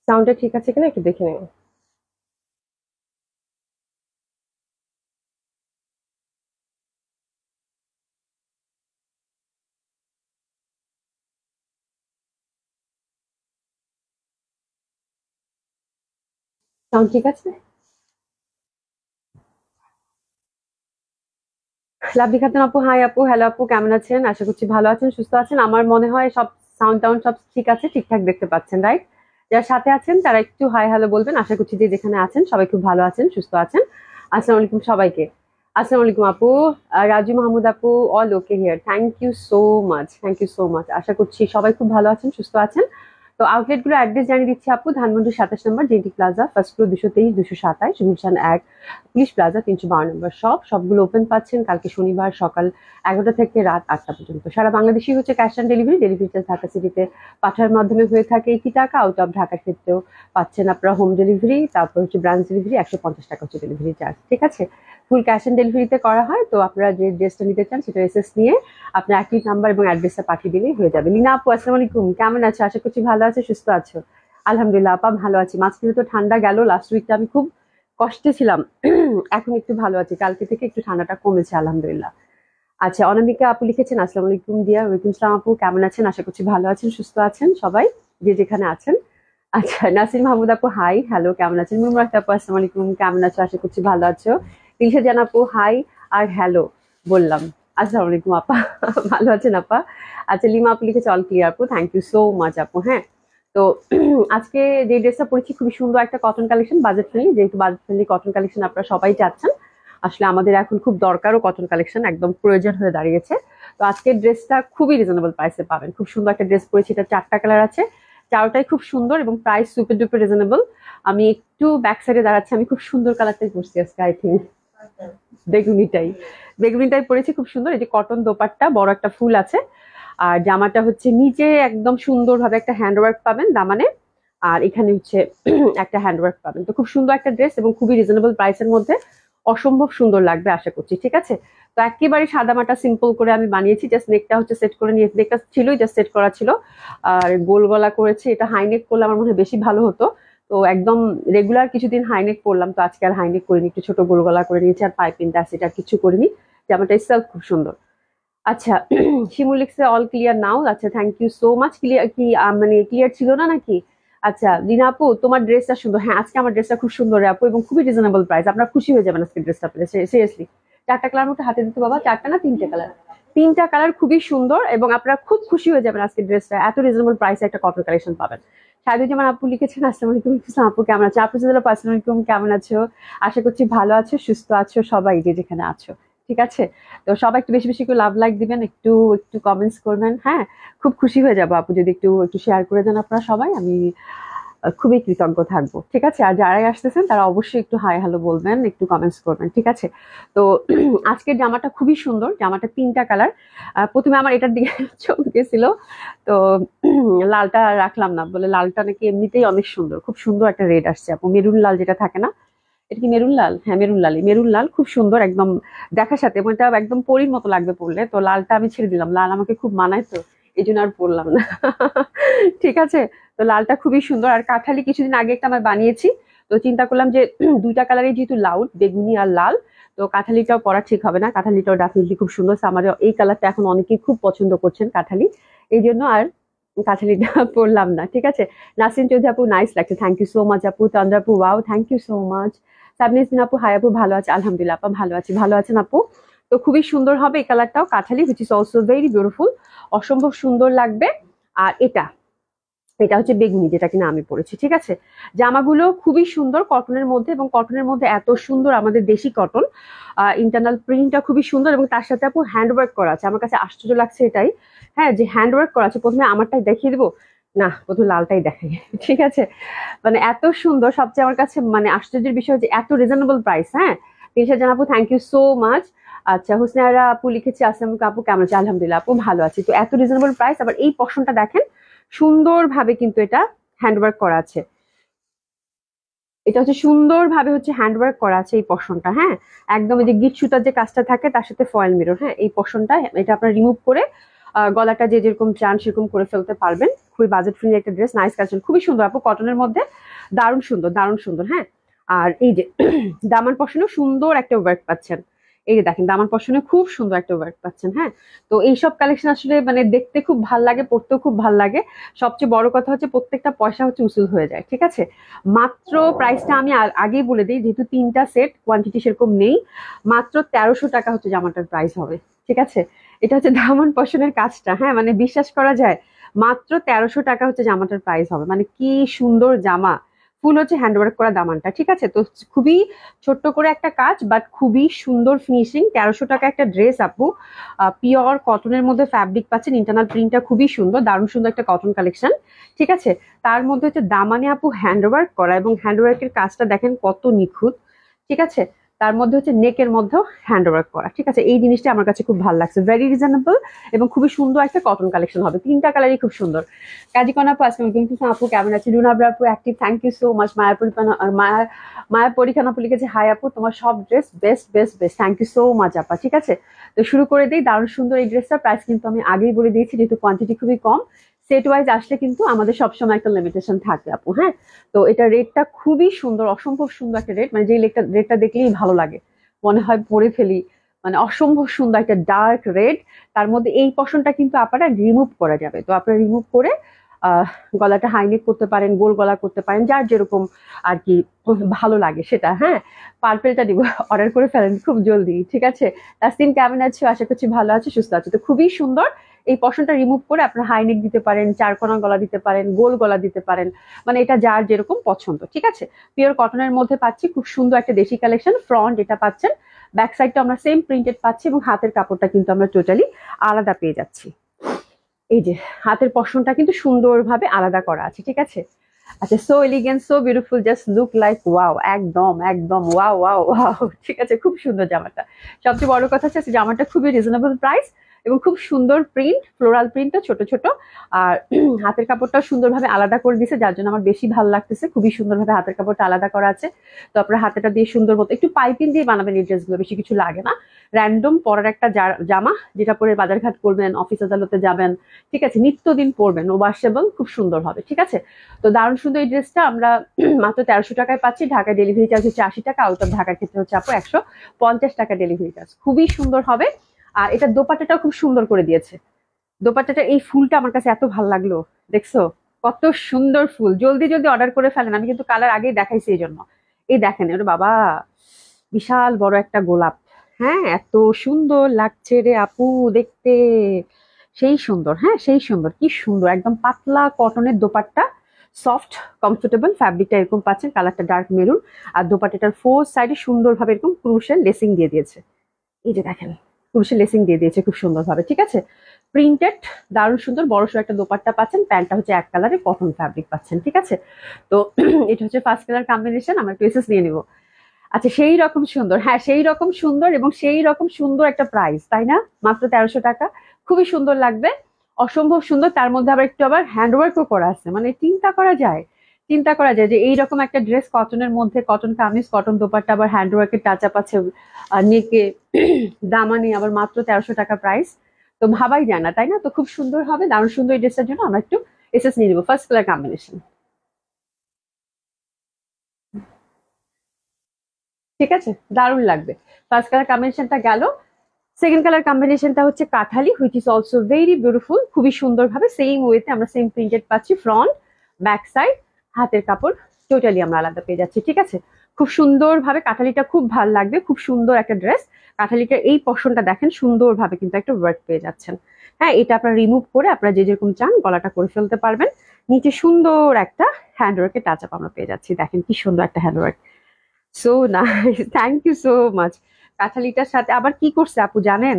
সাউন্ডটা ঠিক আছে কিনা একটু দেখে নিও। সাউন্ড ঠিক আছে? লাভলি খাতুন আপু, হাই আপু, হ্যালো আপু, কেমন আছেন? আশা করছি ভালো আছেন, সুস্থ আছেন। আমার মনে হয় সব সাউন্ড টাউন্ড সব ঠিক আছে, ঠিকঠাক দেখতে পাচ্ছেন, রাইট? যারা সাথে আছেন তারা একটু হাই হ্যালো বলবেন। আশা করছি যে যেখানে আছেন সবাই খুব ভালো আছেন, সুস্থ আছেন। আসসালামু আলাইকুম সবাইকে। আসসালামু আলাইকুম আপু। রাজু মাহমুদ আপু, all okay here. Thank you so much, thank you so much. আশা করছি সবাই খুব ভালো আছেন, সুস্থ আছেন। তো আউটলেট গুলো অ্যাড্রেস জানিয়ে দিচ্ছি আপু। ধানমন্ডি 27 নম্বর জেন্টি plaza, first floor 223, 227, Gulshan 1, police plaza 312 নম্বর। সবগুলো ওপেন পাচ্ছেন কালকে শনিবার সকাল 11টা থেকে রাত 8টা পর্যন্ত। সারা বাংলাদেশই হচ্ছে cash on delivery. Delivery charge Dhaka সিটিতে পাঠানোর মাধ্যমে হয়ে থাকে 80 টাকা। আউট অফ ঢাকার ক্ষেত্রেও পাচ্ছেন আপনারা হোম ডেলিভারি, তারপর হচ্ছে ব্রাঞ্চ ডেলিভারি 150 টাকা হচ্ছে ডেলিভারি চার্জ। ঠিক আছে, ফুল ক্যাশ অন ডেলিভারিতে করা হয়। তো আপনারা যে ড্রেসটা নিতে চান সেটা এসএস নিয়ে আপনার একই নাম্বার এবং অ্যাড্রেসটা পাঠিয়ে দিলেই হয়ে যাবে। লিনা আপু, আসসালামু আলাইকুম, কেমন আছো? আশা করছি ভালো আছো, সুস্থ আছো। আলহামদুলিল্লাহ আপা, ভালো আছি। মাঝখানে তো ঠান্ডা গেল, লাস্ট উইকটা আমি খুব কষ্টে ছিলাম। এখন একটু ভালো আছি, কালকে থেকে একটু ঠান্ডাটা কমেছে আলহামদুলিল্লাহ। আচ্ছা, অনামিকা আপু লিখেছেন আসসালামু আলাইকুম দিয়া। ওয়ালাইকুম সালাম আপু, কেমন আছেন? আশা করছি ভালো আছেন, সুস্থ আছেন সবাই যে যেখানে আছেন। আচ্ছা, নাসির মাহমুদ আপু, হাই হ্যালো, কেমন আছেন? মুমরাত আপু, আসসালামু আলাইকুম, কেমন আছো? আশা করছি ভালো আছো। দিলশা জান আপু, হাই আর হ্যালো বললাম। আসসালামু আলাইকুম আপা, ভালো আছেন আপা? আচ্ছা, লিমা আপু লিখেছে অল ক্লিয়ার আপু, থ্যাংক ইউ সো মাচ আপু। হ্যাঁ, তো আজকে যে ড্রেসটা পরেছি খুবই সুন্দর একটা কটন কালেকশন, বাজেট ফ্রেন্ডলি। যেহেতু বাজেট ফ্রেন্ডলি কটন কালেকশন আপনারা সবাই চাচ্ছেন, আসলে আমাদের এখন খুব দরকারও কটন কালেকশন, একদম প্রয়োজন হয়ে দাঁড়িয়েছে। তো আজকের ড্রেসটা খুবই রিজনেবল প্রাইসে পাবেন। খুব সুন্দর একটা ড্রেস পরেছি, এটা 4টা কালার আছে, চারোটাই খুব সুন্দর এবং প্রাইস সুপার ডুপার রিজনেবল। আমি একটু ব্যাক সাইডে দাঁড়াচ্ছি, আমি খুব সুন্দর কালারটাই পরছি আজকে, আই থিঙ্ক বেগুনিটাই। বেগুনিটাই পরেছি, খুব সুন্দর। এই যে কটন দোপাট্টা, বড় একটা ফুল আছে। আর জামাটা হচ্ছে নিচে একদম সুন্দরভাবে একটা হ্যান্ডওয়ার্ক পাবেন দামানে, আর এখানে হচ্ছে একটা হ্যান্ডওয়ার্ক পাবেন। তো খুব সুন্দর একটা ড্রেস এবং খুবই রিজনেবল প্রাইসের মধ্যে, অসম্ভব সুন্দর লাগবে আশা করছি। ঠিক আছে, তো একেবারে সাদামাটা সিম্পল করে আমি বানিয়েছি। জাস্ট নেকটা হচ্ছে সেট করে নিয়ে, নেকটা ছিলই জাস্ট সেট করা ছিল। আর গোল গলা করেছি, এটা হাইনেক করলে আমার মনে হয় বেশি ভালো হতো। তো একদম রেগুলার কিছুদিন হাইনেক করলাম, তো আজকে আর হাইনেক করিনি, একটু ছোট গোল গলা করে নিয়েছি আর পাইপিং দাস, এটা আর কিছু করিনি। জামাটা সেলফ খুব সুন্দর। আচ্ছা, শিমুল লিখছে অল ক্লিয়ার নাও। আচ্ছা, thank you so much. Clear কি মানে ক্লিয়ার ছিল না নাকি? আচ্ছা, রিনা আপু তোমার ড্রেসটা সুন্দর। হ্যাঁ, আজকে আমার ড্রেসটা খুব সুন্দর রে আপু, এবং খুবই রিজনেবল প্রাইস। আপনারা খুশি হয়ে যাবেন আজকে ড্রেসটা পেলে, সিরিয়াসলি। 4টা কালার মতো হাতে দিতে বাবা, 4টা না 3টে কালার? 3টা কালার খুবই সুন্দর এবং আপনারা খুব খুশি হয়ে যাবেন আজকে ড্রেসটা, এত রিজনেবল প্রাইসে একটা কটন কালেকশন পাবেন। সাইদুজ্জামান আপু লিখেছেন আসসালামু আলাইকুম, আপু কেমন আছো? আপু জানালো আসসালামু আলাইকুম, কেমন আছো? আশা করছি ভালো আছো, সুস্থ আছো সবাই যে যেখানে আছো। ঠিক আছে, তো সবাই একটু বেশি বেশি করে লাভ লাইক দিবেন, একটু একটু কমেন্টস করবেন। হ্যাঁ, খুব খুশি হয়ে যাবো আপু যদি একটু একটু শেয়ার করে দেন আপনারা সবাই, আমি খুবই কৃতজ্ঞ থাকবো। ঠিক আছে, আর যারাই আসতেছেন তারা অবশ্যই একটু হাই হ্যালো বলবেন, একটু কমেন্টস করবেন। ঠিক আছে, তো আজকের জামাটা খুবই সুন্দর, জামাটা 3টা কালার। প্রথমে আমার এটার দিকে চোখ গেছিল, তো লালটা রাখলাম না, বলে লালটা নাকি এমনিতেই অনেক সুন্দর, খুব সুন্দর একটা রেড আসছে আপু, মেরুন লাল যেটা থাকে না, এটা কি মেরুন লাল? হ্যাঁ, মেরুন লালই, মেরুন লাল খুব সুন্দর একদম দেখার সাথে, এবং এটা একদম পরীর মতো লাগবে পরলে। তো লালটা আমি ছেড়ে দিলাম, লাল আমাকে খুব মানায়, তো এই জন্য আর পরলাম না। ঠিক আছে, তো লালটা খুবই সুন্দর। আর কাঁঠালি কিছুদিন আগে একটা আমার বানিয়েছি, তো চিন্তা করলাম যে 2টা কালারই যেহেতু লাউড, বেগুনি আর লাল, তো কাঁঠালিটাও পরা ঠিক হবে না, কাঁঠালিটাও ডেফিনেটলি খুব সুন্দর। আমার এই কালারটা এখন অনেকেই খুব পছন্দ করছেন কাঁঠালি, এই জন্য আর কাঁঠালিটা পরলাম না। ঠিক আছে, নাসরিন চৌধুরী আপু, নাইস লাগছে, থ্যাংক ইউ সো মাচ আপু। চন্দ্রা আপু, wow, thank you so much. সাবনিসিন আপু, হাই আপু, ভালো আছে আলহামদুলিল্লাহ আপা, ভালো আছি, ভালো আছেন আপু? তো খুবই সুন্দর হবে এই কালারটাও, কাঠালি, which is also very beautiful, অসম্ভব সুন্দর লাগবে। আর এটা, এটা হচ্ছে বেগুনি যেটা কিনা আমি পরেছি। ঠিক আছে, জামাগুলো খুবই সুন্দর কটনের মধ্যে, এবং কটনের মধ্যে এত সুন্দর আমাদের দেশি কটন, ইন্টারনাল প্রিন্টটা খুবই সুন্দর, এবং তার সাথে আপু হ্যান্ডওয়ার্ক করা আছে। আমার কাছে আশ্চর্য লাগছে এটাই, হ্যাঁ, যে হ্যান্ডওয়ার্ক করা আছে। প্রথমে আমারটাই দেখিয়ে দিবো, না প্রথমে লালটাই দেখাই। ঠিক আছে, মানে এত সুন্দর, সবচেয়ে আমার কাছে মানে আশ্চর্যের বিষয় যে এত রিজনেবল প্রাইস। হ্যাঁ, তিনশা জান আপু, থ্যাংক ইউ সো মাচ। আচ্ছা, হুসনারা আপু লিখেছে আসসালামু আপু, কেমন আছে? আলহামদুলিল্লাহ আপু, ভালো আছি। তো এত রিজনেবল প্রাইস, আবার এই পশনটা দেখেন, সুন্দরভাবে কিন্তু এটা হ্যান্ডওয়ার্ক করা আছে। এটা হচ্ছে সুন্দরভাবে হচ্ছে হ্যান্ডওয়ার্ক করা আছে এই পশনটা। হ্যাঁ, একদম এই যে গিট সুতার যে কাজটা থাকে তার সাথে ফয়েল মিরর। হ্যাঁ, এই পশনটা, এটা আপনার রিমুভ করে গলাটা যে যেরকম চান সেরকম করে ফেলতে পারবেন। খুবই বাজেট ফ্রেন্ডলি একটা ড্রেস, নাইস কালেকশন, খুবই সুন্দর আপু, কটনের মধ্যে দারুণ সুন্দর, দারুণ সুন্দর। হ্যাঁ, আর এই যে দামান পশনেও সুন্দর একটা ওয়ার্ক পাচ্ছেন। এই যে দেখেন দামান পশনে খুব সুন্দর একটা ওয়ার্ক পাচ্ছেন। হ্যাঁ, তো এইসব কালেকশন আসলে মানে দেখতে খুব ভাল লাগে, পড়তেও খুব ভাল লাগে। সবচেয়ে বড় কথা হচ্ছে প্রত্যেকটা পয়সা হচ্ছে উসুল হয়ে যায়। ঠিক আছে, মাত্র প্রাইসটা আমি আগেই বলে দিই, যেহেতু 3টা সেট, কোয়ান্টিটি সেরকম নেই, মাত্র 1300 টাকা হচ্ছে জামাটার প্রাইস হবে। ঠিক আছে, এটা হচ্ছে দামান পশনের কাজটা। হ্যাঁ, মানে বিশ্বাস করা যায়, মাত্র 1300 টাকা হচ্ছে জামাটার প্রাইস হবে। মানে কি সুন্দর জামা, ফুল হচ্ছে হ্যান্ডওয়ার্ক করা দামানটা। ঠিক আছে, তো খুবই ছোট্ট করে একটা কাজ, বাট খুবই সুন্দর ফিনিশিং। 1300 টাকা একটা ড্রেস আপু, পিওর কটনের মধ্যে ফ্যাব্রিক পাচ্ছেন, ইন্টারনাল প্রিন্টটা খুবই সুন্দর, দারুণ সুন্দর একটা কটন কালেকশন। ঠিক আছে, তার মধ্যে হচ্ছে দামানে আপু হ্যান্ডওয়ার্ক করা, এবং হ্যান্ডওয়ার্কের কাজটা দেখেন কত নিখুঁত। ঠিক আছে, তার মধ্যে হচ্ছে নেকের মধ্যেও হ্যান্ডওয়ার্ক করা। ঠিক আছে, এই জিনিসটা আমার কাছে খুব ভালো লাগছে, ভেরি রিজনেবল এবং খুবই সুন্দর একটা কটন কালেকশন হবে। 3টা কালারই খুব সুন্দর। কাজীকন আপু আসসালামু আলাইকুম, আপু কেমন আছে? রুনাবরা আপু active, thank you so much. Maya পরীক্ষা আপু লিখেছে হাই আপু, তোমার সব dress best best best, thank you so much আপা। ঠিক আছে, তো শুরু করে দিই। দারুণ সুন্দর এই ড্রেসটার প্রাইস কিন্তু আমি আগেই বলে দিয়েছি, যেহেতু কোয়ান্টিটি খুবই কম, সেট ওয়াইজ আসলে কিন্তু আমাদের সবসময় একটা লিমিটেশন থাকে আপু। হ্যাঁ, তো এটা রেটটা খুবই সুন্দর, অসম্ভব সুন্দর একটা রেট, মানে যে রেটটা দেখলেই ভালো লাগে, মনে হয় পরে ফেলি, মানে অসম্ভব সুন্দর একটা ডার্ক রেড। তার মধ্যে এই পশনটা কিন্তু আপনারা রিমুভ করা যাবে, তো আপনারা রিমুভ করে গলাটা হাইনেক করতে পারেন, গোল গলা করতে পারেন, যার যেরকম আর কি ভালো লাগে সেটা। হ্যাঁ, পার্পেলটা দিব, অর্ডার করে ফেলেন খুব জলদি। ঠিক আছে, তাসলিম কেমন আছো? আশা করছি ভালো আছো, সুস্থ আছো। তো খুবই সুন্দর এই পশনটা রিমুভ করে আপনারা হাইনেক দিতে পারেন, চারকোনা গলা দিতে পারেন, গোল গলা দিতে পারেন, মানে এটা যার যেরকম পছন্দ। ঠিক আছে, পিওর কটনের মধ্যে পাচ্ছি, খুব সুন্দর একটা দেশি কালেকশন। ফ্রন্ট এটা পাচ্ছেন, ব্যাক সাইডটা আমরা সেম প্রিন্টেড পাচ্ছি, এবং হাতের কাপড়টা কিন্তু আমরা টোটালি আলাদা পেয়ে যাচ্ছি। এই যে হাতের পশমটা কিন্তু সুন্দরভাবে আলাদা করা আছে। ঠিক আছে, আচ্ছা, so elegant, so beautiful, just look like wow, একদম একদম ওয়াও ওয়াও ওয়াও। ঠিক আছে, খুব সুন্দর জামাটা। সবচেয়ে বড় কথা হচ্ছে জামাটা খুবই রিজনেবল প্রাইস, এবং খুব সুন্দর প্রিন্ট, ফ্লোরাল প্রিন্টটা ছোট ছোট, আর হাতের কাপড়টাও সুন্দরভাবে আলাদা করে দিয়েছে, যার জন্য আমার বেশি ভালো লাগতেছে। খুবই সুন্দরভাবে হাতের কাপড়টা আলাদা করা আছে। তো আপনার হাতেটা দিয়ে সুন্দর মতো একটু পাইপিং দিয়ে বানাবেন এই ড্রেসগুলো, বেশি কিছু লাগে না। র্যান্ডম পরার একটা জামা, যেটা পরে বাজারঘাট করবেন, অফিস আদালতে যাবেন, ঠিক আছে, নিত্যদিন পরবেন, ওয়াশেবল, খুব সুন্দর হবে। ঠিক আছে, তো দারুণ সুন্দর এই ড্রেসটা আমরা মাত্র 1300 টাকায় পাচ্ছি। ঢাকায় ডেলিভারি চার্জ হচ্ছে 80 টাকা, আউট অফ ঢাকার ক্ষেত্রে হচ্ছে আপু 150 টাকা ডেলিভারি চার্জ। খুবই সুন্দর হবে। আর এটা দোপাট্টাটাও খুব সুন্দর করে দিয়েছে। দোপাট্টাটা এই ফুলটা আমার কাছে এত ভালো লাগলো, দেখছো কত সুন্দর ফুল। জলদি জলদি অর্ডার করে ফেলেন, আমি কিন্তু কালার আগেই দেখাইছি এই জন্য। এই দেখেন, ওরে বাবা, বিশাল বড় একটা গোলাপ। হ্যাঁ, এত সুন্দর লাগছে রে আপু দেখতে, সেই সুন্দর। হ্যাঁ, সেই সুন্দর, কি সুন্দর, একদম পাতলা কটনের দোপাট্টা, সফট কমফোর্টেবল ফ্যাব্রিকটা এরকম পাচ্ছেন, কালারটা ডার্ক মেরুন। আর দোপাট্টাটার ফোর সাইডে সুন্দরভাবে এরকম ক্রুশের লেসিং দিয়ে দিয়েছে। এই যে দেখেন, ক্রুশের লেসিং দিয়ে দিয়েছে খুব সুন্দরভাবে। ঠিক আছে, প্রিন্টেড, দারুণ সুন্দর বড়সড় একটা দোপাট্টা পাচ্ছেন, প্যান্টটা হচ্ছে এক কালারে কটন ফ্যাব্রিক পাচ্ছেন। ঠিক আছে, তো এটা হচ্ছে ফার্স্ট কালার কম্বিনেশন। আমরা একটু এসএস নিয়ে নিবো। আচ্ছা, সেই রকম সুন্দর, হ্যাঁ সেই রকম সুন্দর, এবং সেই রকম সুন্দর একটা প্রাইস, তাই না? মাত্র 1300 টাকা, খুবই সুন্দর লাগবে, অসম্ভব সুন্দর। তার মধ্যে আবার একটু আবার হ্যান্ডওয়ার্কও করা আছে, মানে চিন্তা করা যায়, চিন্তা করা যায় যে এইরকম একটা ড্রেস কটনের মধ্যে, কটন কামিজ, কটন দোপাট্টা, আবার হ্যান্ডওয়ার্কের টাচ আপ আছে নেকে, দামানে, আবার মাত্র 1300 টাকা প্রাইস। তো ভাবাই যায় না, তাই না? তো খুব সুন্দর হবে, দারুণ সুন্দর এই ড্রেসটার জন্য আমরা একটু এসএস নিয়ে নিবো। ফার্স্ট কালার কম্বিনেশন, ঠিক আছে, দারুণ লাগবে। ফার্স্ট কালার কম্বিনেশনটা গেল। সেকেন্ড কালার কম্বিনেশনটা হচ্ছে কাঠালি, which is also very beautiful. খুবই সুন্দরভাবে সেম ওয়েতে আমরা সেম প্রিন্টেড পাচ্ছি, ফ্রন্ট, ব্যাক সাইড, হাতের কাপড় টোটালি আমরা আলাদা পেয়ে যাচ্ছি। ঠিক আছে, খুব সুন্দরভাবে কাঠালিটা খুব ভালো লাগবে, খুব সুন্দর একটা ড্রেস। কাঠালিটার এই পশনটা দেখেন, সুন্দরভাবে কিন্তু একটা ওয়ার্ক পেয়ে যাচ্ছেন। হ্যাঁ, এটা আপনারা রিমুভ করে আপনারা যে যেরকম চান গলাটা করে ফেলতে পারবেন। নিচে সুন্দর একটা হ্যান্ডওয়ার্কের টাচ আপ আমরা পেয়ে যাচ্ছি, দেখেন কি সুন্দর একটা handwork. So nice, thank you so much. কাঁঠালিটার সাথে আবার কি করছে আপু জানেন?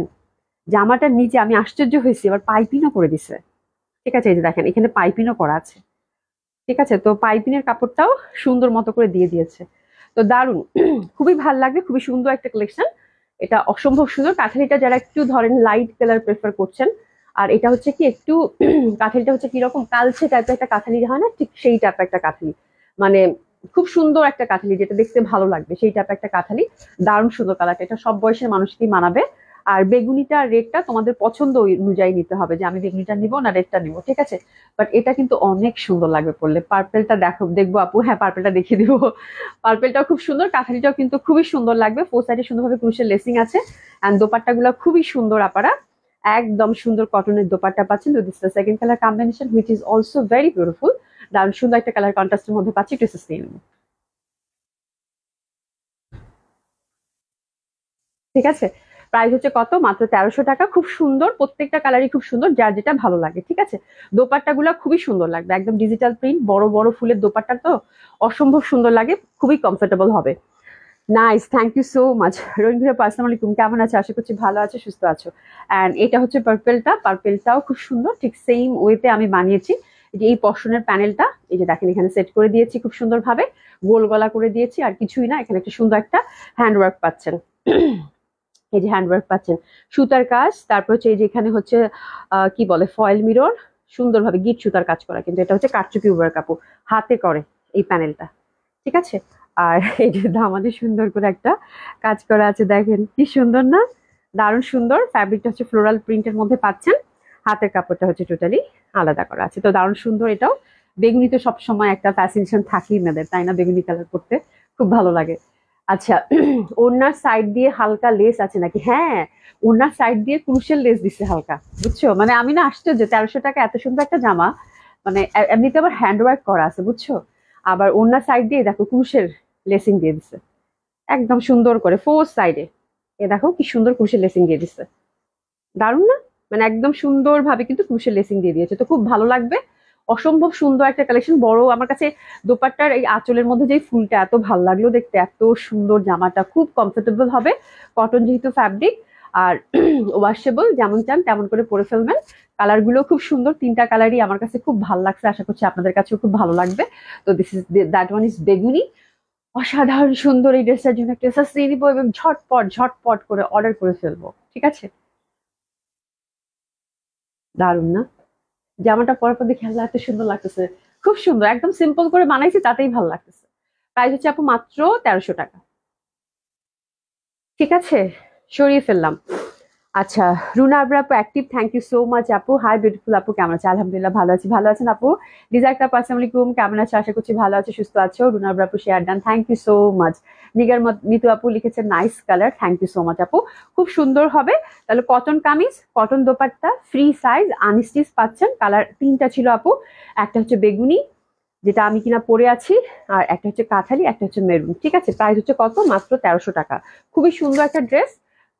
জামাটার নিচে আমি আশ্চর্য হয়েছি, আবার পাইপিনও করে দিছে। ঠিক আছে, এই যে দেখেন এখানে পাইপিনও করা আছে। ঠিক আছে, তো পাইপিনের কাপড়টাও সুন্দর মতো করে দিয়ে দিয়েছে। তো দারুণ, খুবই ভাল লাগবে, খুবই সুন্দর একটা কালেকশন। এটা অসম্ভব সুন্দর। কাঁঠালিটা যারা একটু ধরেন লাইট কালার প্রেফার করছেন, আর এটা হচ্ছে কি একটু কাঁঠালিটা হচ্ছে কিরকম কালচে টাইপের একটা কাঁঠালি হয় না, ঠিক সেই টাইপের একটা কাঁঠালি, মানে খুব সুন্দর একটা কাঁঠালি, যেটা দেখতে ভালো লাগবে সেই টাইপের একটা কাঁঠালি। দারুণ সুন্দর কালারটা, এটা সব বয়সের মানুষকেই মানাবে। আর বেগুনিটা রেডটা তোমাদের পছন্দ অনুযায়ী নিতে হবে, যে আমি বেগুনিটা নিবো না রেডটা নিবো, ঠিক আছে। বাট এটা কিন্তু অনেক সুন্দর লাগবে পরলে। পার্পেলটা দেখবো আপু, হ্যাঁ পার্পেলটা দেখিয়ে দিব। পার্পেলটাও খুব সুন্দর, কাঁথারিটাও কিন্তু খুবই সুন্দর লাগবে। ফোর সাইডে সুন্দরভাবে ক্রুশের লেসিং আছে। এন্ড দোপাট্টা গুলো খুবই সুন্দর আপারা, একদম সুন্দর কটনের দোপাট্টা পাচ্ছেন। তো this is the second colour combination which is also very beautiful. দারুণ সুন্দর একটা কালার কন্ট্রাস্টের মধ্যে পাচ্ছি। একটু নিয়ে নেবো, ঠিক আছে। প্রাইস হচ্ছে কত, মাত্র 1300 টাকা। খুব সুন্দর, প্রত্যেকটা কালারই খুব সুন্দর, যার যেটা ভালো লাগে, ঠিক আছে। দোপাট্টা গুলো খুবই সুন্দর লাগবে, একদম ডিজিটাল প্রিন্ট, বড় বড় ফুলের দোপাট্টা, তো অসম্ভব সুন্দর লাগে, খুবই কমফোর্টেবল হবে। Nice, thank you so much. Rohin ভাই, আসসালামু আলাইকুম, কেমন আছো? আশা করছি ভালো আছো, সুস্থ আছো। অ্যান্ড এটা হচ্ছে পার্পেলটা, পার্পেলটাও খুব সুন্দর, ঠিক সেম ওয়েতে আমি বানিয়েছি। যে এই পশনের প্যানেলটা, এই যে দেখেন এখানে সেট করে দিয়েছি খুব সুন্দরভাবে, গোল গলা করে দিয়েছি, আর কিছুই না। এখানে একটা সুন্দর একটা হ্যান্ডওয়ার্ক পাচ্ছেন। এই যে হ্যান্ডওয়ার্ক পাচ্ছেন, সুতার কাজ। তারপর হচ্ছে এই যে এখানে হচ্ছে কি বলে, ফয়েল মিরর, সুন্দরভাবে গিট সুতার কাজ করা, কিন্তু এটা হচ্ছে কারচুপি ওয়ার্ক আপু, হাতে করে এই প্যানেলটা, ঠিক আছে। আর এই যে দামানে সুন্দর করে একটা কাজ করা আছে, দেখেন কি সুন্দর না, দারুণ সুন্দর। ফ্যাব্রিকটা হচ্ছে ফ্লোরাল প্রিন্টের মধ্যে পাচ্ছেন, হাতের কাপড়টা হচ্ছে টোটালি আলাদা করা আছে। তো দারুণ সুন্দর এটাও। বেগুনি তো সবসময় একটা ফ্যাসিনেশন থাকেই মেয়েদের, তাই না? বেগুনি কালার করতে খুব ভালো লাগে। আচ্ছা, ওনার সাইড দিয়ে হালকা লেস আছে নাকি? হ্যাঁ, ওনার সাইড দিয়ে ক্রুশের লেস দিচ্ছে হালকা, বুঝছো? মানে আমি না আশ্চর্য, 1300 টাকা এত সুন্দর একটা জামা, মানে এমনিতে আবার হ্যান্ডওয়ার্ক করা আছে, বুঝছো? আবার ওনার সাইড দিয়ে দেখো ক্রুশের লেসিং দিয়ে দিচ্ছে, একদম সুন্দর করে ফোর সাইডে। এ দেখো কি সুন্দর ক্রুশের লেসিং দিয়ে দিচ্ছে, দারুণ না? মানে একদম সুন্দর ভাবে কিন্তু ক্রুশের লেসিং দিয়ে দিয়েছে, তো খুব ভালো লাগবে। অসম্ভব সুন্দর একটা কালেকশন, বড়। আমার কাছে দোপাট্টার এই আঁচলের মধ্যে যে ফুলটা এত ভালো লাগলো দেখতে, এত সুন্দর। জামাটা খুব কমফোর্টেবল হবে, কটন যেহেতু ফ্যাব্রিক, আর ওয়াশেবল, যেমন চান তেমন করে পরে ফেলবেন। কালার গুলো খুব সুন্দর, তিনটা কালারই আমার কাছে খুব ভালো লাগছে, আশা করছি আপনাদের কাছেও খুব ভালো লাগবে। তো this is that one is বেগুনি। অসাধারণ সুন্দর, এই ড্রেসটার জন্য একটা এসএস নিয়ে নিবো এবং ঝটপট ঝটপট করে অর্ডার করে ফেলবো, ঠিক আছে। দারুণ না? জামাটা পরার পর দেখে আল্লাহ এত সুন্দর লাগতেছে, খুব সুন্দর, একদম সিম্পল করে বানাইছি, তাতেই ভালো লাগতেছে। প্রাইস হচ্ছে আপু মাত্র 1300 টাকা, ঠিক আছে। সরিয়ে ফেললাম। আচ্ছা, রুনা আবরা আপু active, thank you so much আপু। হাই বিউটিফুল আপু, কেমন আছে? আলহামদুলিল্লাহ ভালো আছি, ভালো আছেন আপু? ডিজাইর আপু, আসসালামু আলাইকুম, কেমন আছো? আশা করছি ভালো আছো, সুস্থ আছো। রুনা আবরা আপু share done, thank you so much. Nigar Mitu আপু লিখেছে nice colour, thank you so much আপু, খুব সুন্দর হবে। তাহলে cotton kameez, cotton dupatta, free size, unstitch পাচ্ছেন। কালার তিনটা ছিল আপু, একটা হচ্ছে বেগুনি যেটা আমি কিনা পরে আছি, আর একটা হচ্ছে কাঁঠালি, একটা হচ্ছে মেরুন, ঠিক আছে। প্রাইস হচ্ছে কত, মাত্র 1300 টাকা। খুবই সুন্দর একটা ড্রেস,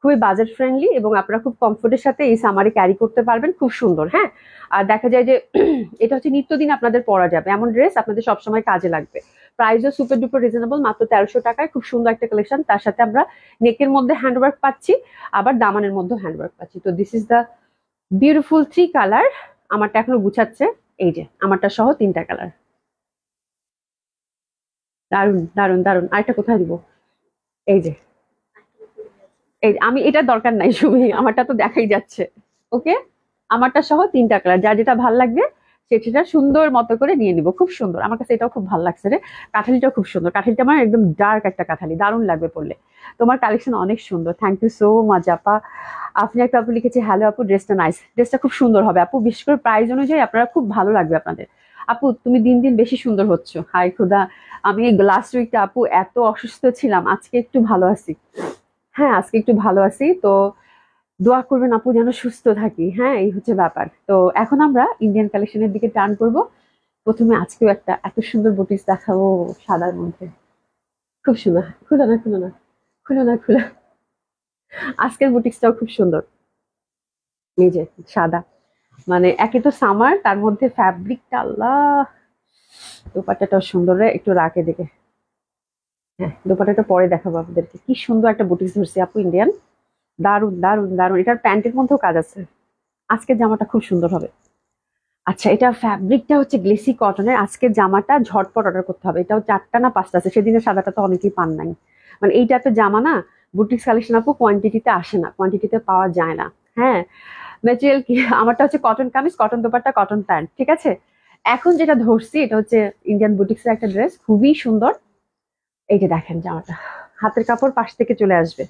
খুবই বাজেট ফ্রেন্ডলি, এবং আপনারা খুব কমফোর্টের সাথে এই সামারে ক্যারি করতে পারবেন, খুব সুন্দর। হ্যাঁ, আর দেখা যায় যে এটা হচ্ছে নিত্যদিন আপনাদের পরা যাবে এমন ড্রেস, আপনাদের সবসময় কাজে লাগবে। প্রাইসও সুপার ডুপার রিজনেবল, মাত্র 1300 টাকায় খুব সুন্দর একটা কালেকশন। তার সাথে আমরা নেকের মধ্যে হ্যান্ডওয়ার্ক পাচ্ছি, আবার দামানের মধ্যে হ্যান্ডওয়ার্ক পাচ্ছি। তো this is the beautiful three colour. আমারটা এখনো গুছাচ্ছে, এই যে আমারটা সহ তিনটা কালার। দারুন দারুন দারুন, আরেকটা কোথায় দিব? এই যে, এই যে, আমি এটা দরকার নাই সুমি, আমারটা তো দেখাই যাচ্ছে। ওকে, আমারটা সহ তিনটা কালার, যার যেটা ভাল লাগবে সেটা সুন্দর মতো করে নিয়ে নিব। খুব সুন্দর, আমার কাছে এটাও খুব ভালো লাগছে রে। কাঁঠালিটাও খুব সুন্দর, কাঁঠালিটা আমার একদম ডার্ক একটা কাঁঠালি, দারুণ লাগবে পরলে। তোমার কালেকশন অনেক সুন্দর, থ্যাংক ইউ সো মাচ আপা। আপনি একটা আপু লিখেছে হ্যালো আপু, ড্রেসটা নাইস, ড্রেসটা খুব সুন্দর হবে আপু, বিশেষ করে প্রাইস অনুযায়ী আপনারা খুব ভালো লাগবে আপনাদের। আপু তুমি দিন দিন বেশি সুন্দর হচ্ছ, হাই খোদা। আমি লাস্ট উইকটা আপু এত অসুস্থ ছিলাম, আজকে একটু ভালো আছি। হ্যাঁ, আজকে একটু ভালো আছি। তো দোয়া করবেন আপু যেন সুস্থ থাকি, হ্যাঁ এই হচ্ছে ব্যাপার। তো এখন আমরা ইন্ডিয়ান কালেকশনের দিকে টার্ন করব। প্রথমে আজকেও একটা এত সুন্দর বুটিস দেখাবো, সাদার মধ্যে, খুব সুন্দর। খুলো না, খুলো না, খুলো না, খুলো। আজকের বুটিক্সটাও খুব সুন্দর, এই যে সাদা, মানে একে তো সামার, তার মধ্যে ফ্যাব্রিকটা আল্লাহ। দোপাট্টাটাও সুন্দর রে, একটু রাখে দেখে। হ্যাঁ, দোপাট্টাটা পরে দেখাবো আপনাদেরকে। কি সুন্দর একটা বুটিক্স ধরছি আপু, ইন্ডিয়ান, দারুন দারুন দারুন। এটার প্যান্টের মধ্যেও কাজ আছে। আজকের জামাটা খুব সুন্দর হবে। আচ্ছা, এটা ফ্যাব্রিকটা হচ্ছে গ্লেসি কটনের। আজকের জামাটা ঝটপট অর্ডার করতে হবে, এটাও 4টা না 5টা আছে, সেদিনের সাদাটা তো অনেকেই পান নাই। মানে এই টাইপের জামা না, বুটিক্স কালেকশন আপু কোয়ান্টিটিতে আসে না, কোয়ান্টিটিতে পাওয়া যায় না। হ্যাঁ, ম্যাটেরিয়াল কি, আমারটা হচ্ছে cotton kameez, cotton dupatta, cotton pant, ঠিক আছে। এখন যেটা ধরছি এটা হচ্ছে ইন্ডিয়ান বুটিক্সের একটা ড্রেস, খুবই সুন্দর। এই যে দেখেন জামাটা, হাতের কাপড় পাশ থেকে চলে আসবে,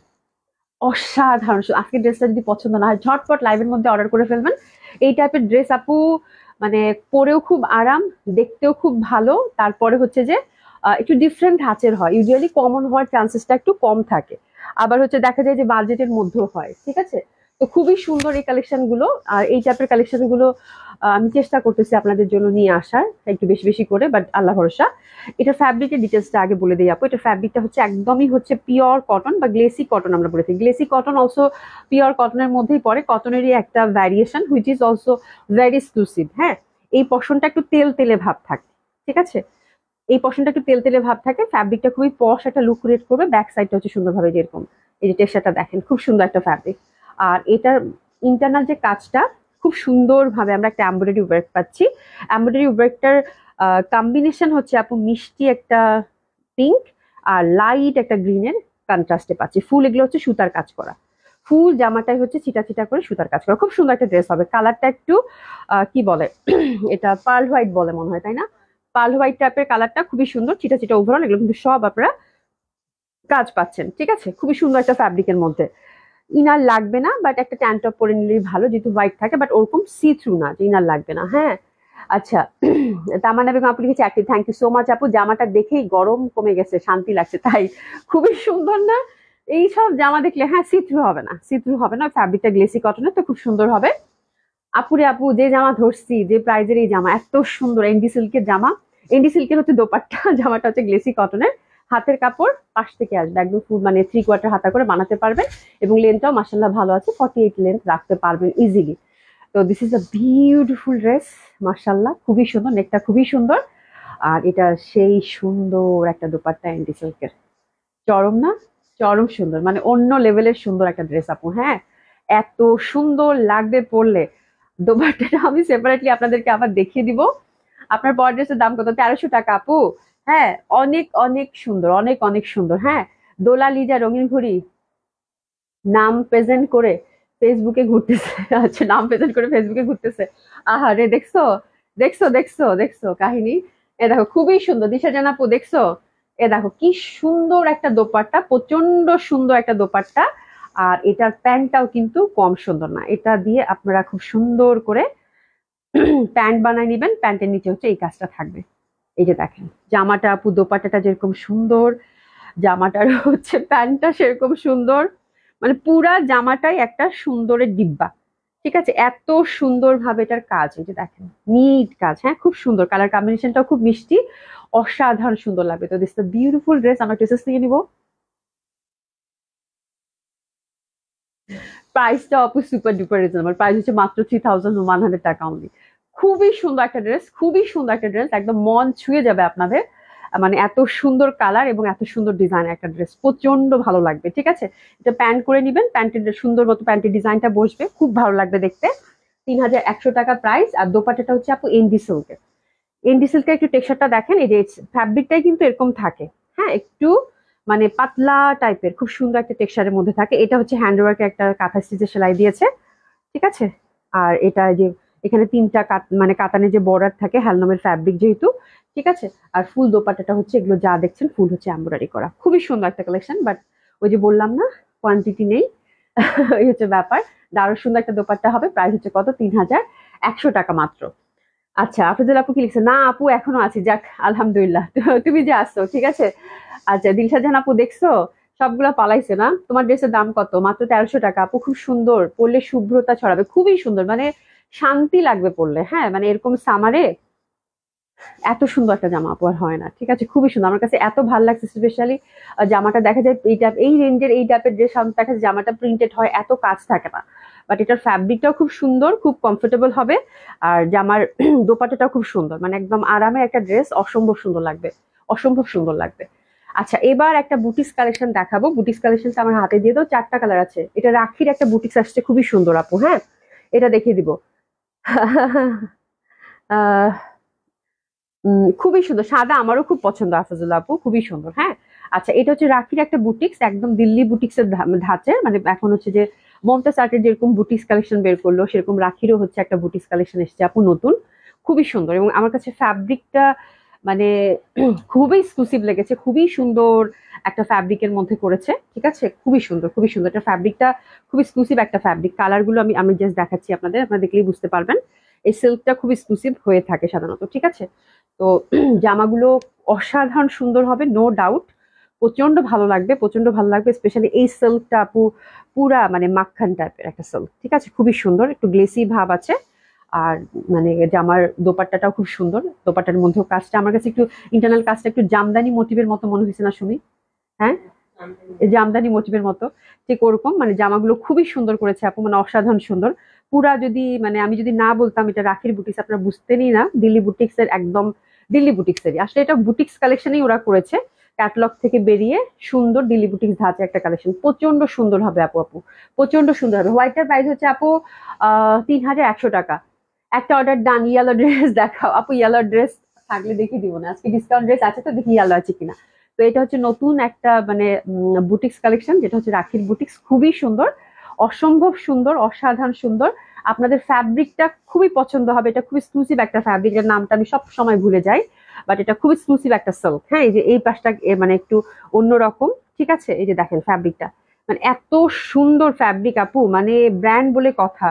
অসাধারণ। আজকে ড্রেসটা যদি পছন্দ না হয় ঝটপট লাইভের মধ্যে অর্ডার করে ফেলবেন। এই টাইপের ড্রেস আপু মানে পরেও খুব আরাম, দেখতেও খুব ভালো, তারপরে হচ্ছে যে একটু ডিফারেন্ট ধাঁচের হয়, ইউজুয়ালি কমন হওয়ার চান্সেসটা একটু কম থাকে, আবার হচ্ছে দেখা যায় যে বাজেটের মধ্যেও হয়, ঠিক আছে। তো খুবই সুন্দর এই কালেকশন গুলো। আর এই টাইপের কালেকশন গুলো আমি চেষ্টা করতেছি আপনাদের জন্য নিয়ে আসার একটু বেশি বেশি করে, বাট আল্লাহ ভরসা। এটা ফ্যাব্রিকের ডিটেলসটা আগে বলে দিই আপু। এটা ফ্যাব্রিকটা হচ্ছে একদমই হচ্ছে পিওর কটন বা গ্লেসি কটন আমরা বলে থাকি। গ্লেসি কটন অলসো পিওর কটনের মধ্যেই পড়ে, কটনেরই একটা variation which is also very exclusive. হ্যাঁ, এই পশনটা একটু তেল তেলে ভাব থাকে, ঠিক আছে। এই পশনটা একটু তেল তেলে ভাব থাকে, ফ্যাব্রিকটা খুবই পশ একটা লুক ক্রিয়েট করবে। ব্যাক সাইডটা হচ্ছে সুন্দরভাবে যেরকম এই যে টেক্সচারটা দেখেন, খুব সুন্দর একটা ফ্যাব্রিক। আর এটার ইন্টারনাল যে কাজটা খুব সুন্দরভাবে আমরা একটা এমব্রয়ডারি ওয়ার্ক পাচ্ছি। এমব্রয়ডারি ওয়ার্কটার কম্বিনেশন হচ্ছে আপু মিষ্টি একটা পিঙ্ক আর লাইট একটা গ্রিনের কন্ট্রাস্টে পাচ্ছি। ফুল এগুলো হচ্ছে সুতার কাজ করা, ফুল জামাটাই হচ্ছে চিটা চিটা করে সুতার কাজ করা। খুব সুন্দর একটা ড্রেস হবে। কালারটা একটু কি বলে এটা পার্ল হোয়াইট বলে মনে হয়, তাই না? পার্ল হোয়াইট টাইপের কালারটা খুবই সুন্দর, চিটা চিটা ওভারঅল এগুলো কিন্তু সব আপনারা কাজ পাচ্ছেন, ঠিক আছে। খুবই সুন্দর একটা ফ্যাব্রিকের মধ্যে। ইনার লাগবে না, বাট একটা ট্যান টপ পরে নিলেই ভালো, যেহেতু হোয়াইট থাকে, বাট ওরকম সি থ্রু না যে ইনার লাগবে না। হ্যাঁ, আচ্ছা। তামান্না বেগম আপু লিখেছে একটি, থ্যাংক ইউ সো মাচ আপু। জামাটা দেখেই গরম কমে গেছে, শান্তি লাগছে। তাই খুবই সুন্দর না? এইসব জামা দেখলে হ্যাঁ সি থ্রু হবে না, সি থ্রু হবে না, ফ্যাব্রিকটা গ্লেসি কটনের তো খুব সুন্দর হবে। আপুরে আপু যে জামা ধরছি, যে প্রাইজের এই জামা এত সুন্দর, এন্ডি সিল্কের জামা। এন্ডি সিল্কের হচ্ছে দোপাট্টা, জামাটা হচ্ছে গ্লেসি কটনের। হাতের কাপড় পাশ থেকে আসবে একদম ফুল, মানে 3/4 হাতা করে বানাতে পারবেন, এবং লেন্থটাও মাসাল্লাহ ভালো আছে, 48 লেন্থ রাখতে পারবেন ইজিলি। তো this is a beautiful dress, মাসাল্লাহ খুবই সুন্দর, নেকটা খুবই সুন্দর। আর এটা সেই সুন্দর একটা দোপাট্টা এন্ডি সিল্কের, চরম না? চরম সুন্দর, মানে অন্য লেভেলের সুন্দর একটা ড্রেস আপু। হ্যাঁ, এত সুন্দর লাগবে পরলে। দোপাট্টাটা আমি সেপারেটলি আপনাদেরকে আবার দেখিয়ে দিব। আপনার পরের ড্রেসের দাম কত? 1300 টাকা আপু। হ্যাঁ, অনেক অনেক সুন্দর, অনেক অনেক সুন্দর। হ্যাঁ, দোলা লিজা রঙিন ঘুড়ি নাম প্রেজেন্ট করে ফেসবুকে ঘুরতেছে। আচ্ছা, নাম প্রেজেন্ট করে ফেসবুকে ঘুরতেছে। আহা রে, দেখছো দেখছো দেখছো দেখছো কাহিনী। এ দেখো খুবই সুন্দর দিশা জান আপু, দেখছো? এ দেখো কি সুন্দর একটা দোপাট্টা, প্রচন্ড সুন্দর একটা দোপাট্টা। আর এটার প্যান্টটাও কিন্তু কম সুন্দর না, এটা দিয়ে আপনারা খুব সুন্দর করে প্যান্ট বানায় নিবেন। প্যান্টের নিচে হচ্ছে এই কাজটা থাকবে। এই যে দেখেন জামাটা আপু, দোপাট্টাটা যেরকম সুন্দর, জামাটার হচ্ছে প্যান্টটা সেরকম সুন্দর, মানে পুরা জামাটাই একটা সুন্দরের ডিব্বা, ঠিক আছে। এত সুন্দর ভাবে এটার কাজ, এই যে দেখেন নিট কাজ। হ্যাঁ, খুব সুন্দর, কালার কম্বিনেশনটাও খুব মিষ্টি, অসাধারণ সুন্দর লাগবে। তো দিস বিউটিফুল ড্রেস আমরা ড্রেসেস থেকে নিবো। প্রাইসটা Apu super duper reasonable, price হচ্ছে মাত্র 3100 টাকা অনলি। খুবই সুন্দর একটা ড্রেস, খুবই সুন্দর একটা ড্রেস, একদম মন ছুঁয়ে যাবে আপনাদের। মানে এত সুন্দর কালার এবং এত সুন্দর ডিজাইন একটা ড্রেস, প্রচন্ড ভালো লাগবে, ঠিক আছে। এটা প্যান্ট করে নিবেন, প্যান্টের সুন্দর মতো প্যান্টের ডিজাইনটা বসবে, খুব ভালো লাগবে দেখতে। 3100 টাকা প্রাইস। আর দোপাট্টাটা হচ্ছে আপু এনডি সিল্কের। এনডি সিল্কের একটু টেক্সচারটা দেখেন, এই যে ফ্যাব্রিকটাই কিন্তু এরকম থাকে। হ্যাঁ, একটু মানে পাতলা টাইপের, খুব সুন্দর একটা টেক্সচারের মধ্যে থাকে। এটা হচ্ছে হ্যান্ডওয়ার্কের একটা কাঁথা স্টিচের সেলাই দিয়েছে, ঠিক আছে। আর এটা যে এখানে 3টা মানে কাতানে যে বর্ডার থাকে, হ্যালনমের ফ্যাব্রিক যেহেতু, ঠিক আছে। আর ফুল দোপাট্টাটা হচ্ছে এগুলো যা দেখছেন ফুল হচ্ছে এমব্রয়ডারি করা, খুবই সুন্দর একটা কালেকশন। বাট ওই যে বললাম না, কোয়ান্টিটি নেই, এই হচ্ছে ব্যাপার। দারুণ সুন্দর একটা দোপাট্টা হবে। প্রাইস হচ্ছে কত? 3100 টাকা মাত্র। আচ্ছা, আফরোজুল আপু কি লিখছে? না আপু এখনো আছি, যাক আলহামদুলিল্লাহ। তুমি যে আসছো, ঠিক আছে। আচ্ছা, দিলশাদ জাহান আপু দেখছো সবগুলা পালাইছে না? তোমার ড্রেসের দাম কত? মাত্র 1300 টাকা আপু। খুব সুন্দর, পরলে শুভ্রতা ছড়াবে, খুবই সুন্দর, মানে শান্তি লাগবে পরলে। হ্যাঁ, মানে এরকম সামারে এত সুন্দর একটা জামা আপু আর হয় না, ঠিক আছে। খুবই সুন্দর, আমার কাছে এত ভালো লাগছে। স্পেশালি জামাটা দেখা যায় এই রেঞ্জের এই টাইপের ড্রেস দেখা যায় জামাটা প্রিন্টেড হয়, এত কাজ থাকে না। বাট এটার ফ্যাব্রিকটাও খুব সুন্দর, খুব কমফোর্টেবল হবে। আর জামার দোপাট্টাটাও খুব সুন্দর, মানে একদম আরামে একটা ড্রেস, অসম্ভব সুন্দর লাগবে, অসম্ভব সুন্দর লাগবে। আচ্ছা, এবার একটা বুটিক্স কালেকশন দেখাবো। বুটিক্স কালেকশনটা আমার হাতে দিয়ে দাও। 4টা কালার আছে। এটা রাখির একটা বুটিক্স আসছে, খুবই সুন্দর আপু। হ্যাঁ, এটা দেখিয়ে দিব। আহ খুবই সুন্দর, সাদা আমারও খুব পছন্দ আফজুল্লাহ আপু, খুবই সুন্দর। হ্যাঁ, আচ্ছা, এটা হচ্ছে রাখির একটা বুটিক্স, একদম দিল্লি বুটিক্সের ধাঁচে, মানে এখন হচ্ছে যে মমতাজ আর্টের যেরকম বুটিক্স কালেকশন বের করলো, সেরকম রাখিরও হচ্ছে একটা বুটিক্স কালেকশন এসেছে আপু নতুন, খুবই সুন্দর। এবং আমার কাছে ফ্যাব্রিকটা মানে খুবই এক্সক্লুসিভ লেগেছে, খুবই সুন্দর একটা ফ্যাব্রিকের মধ্যে করেছে, ঠিক আছে, খুবই সুন্দর, খুবই সুন্দর। এটা ফ্যাব্রিকটা খুব এক্সক্লুসিভ একটা ফ্যাব্রিক। কালার গুলো আমি আমি জাস্ট দেখাচ্ছি আপনাদের, আপনারা দেখলেই বুঝতে পারবেন। এই সিল্কটা খুব এক্সক্লুসিভ হয়ে থাকে সাধারণত, ঠিক আছে। তো জামাগুলো অসাধারণ সুন্দর হবে, নো ডাউট। প্রচন্ড ভালো লাগবে, প্রচন্ড ভালো লাগবে, স্পেশালি এই সিল্কটা আপু পুরা মানে মাখন টাইপের একটা সিল্ক, ঠিক আছে, খুবই সুন্দর, একটু গ্লেসি ভাব আছে। আর মানে জামার দোপাট্টাটাও খুব সুন্দর, দোপাট্টার মধ্যেও কাজটা আমার কাছে একটু ইন্টারনাল কাজটা একটু জামদানি মোটিভের মতো মনে হয়েছে না সুমি? হ্যাঁ, এই জামদানি মোটিভের মতো ঠিক ওরকম, মানে জামাগুলো খুবই সুন্দর করেছে আপু, মানে অসাধারণ সুন্দর। পুরা যদি মানে আমি যদি না বলতাম এটা রাখির বুটিক্স, আপনারা বুঝতেনই না। দিল্লি বুটিক্স এর একদম, দিল্লি বুটিক্স এরই আসলে এটা বুটিক্স কালেকশনই ওরা করেছে, ক্যাটালগ থেকে বেরিয়ে সুন্দর দিল্লি বুটিক্স ধাঁচে একটা কালেকশন, প্রচন্ড সুন্দর হবে আপু, আপু প্রচন্ড সুন্দর হবে। হোয়াইটের প্রাইস হচ্ছে আপু 3100 টাকা। একটা অর্ডার ডান। ইয়েলো ড্রেস দেখাও আপু, ইয়েলো ড্রেস থাকলে দেখিয়ে দিব না, আজকে ডিসকাউন্ট ড্রেস আছে তো, দেখি ইয়েলো আছে কিনা। তো এটা হচ্ছে নতুন একটা মানে বুটিক্স কালেকশন, যেটা হচ্ছে রাখির বুটিক্স, খুবই সুন্দর, অসম্ভব সুন্দর, অসাধারণ সুন্দর। আপনাদের ফ্যাব্রিকটা খুবই পছন্দ হবে, এটা খুব এক্সক্লুসিভ একটা ফ্যাব্রিক, এর নামটা আমি সব সময় ভুলে যাই, বাট এটা খুব এক্সক্লুসিভ একটা সিল্ক। হ্যাঁ, এই যে এই পাশটা মানে একটু অন্যরকম, ঠিক আছে। এই যে দেখেন ফ্যাব্রিকটা, মানে এত সুন্দর ফ্যাব্রিক আপু, মানে ব্র্যান্ড বলে কথা,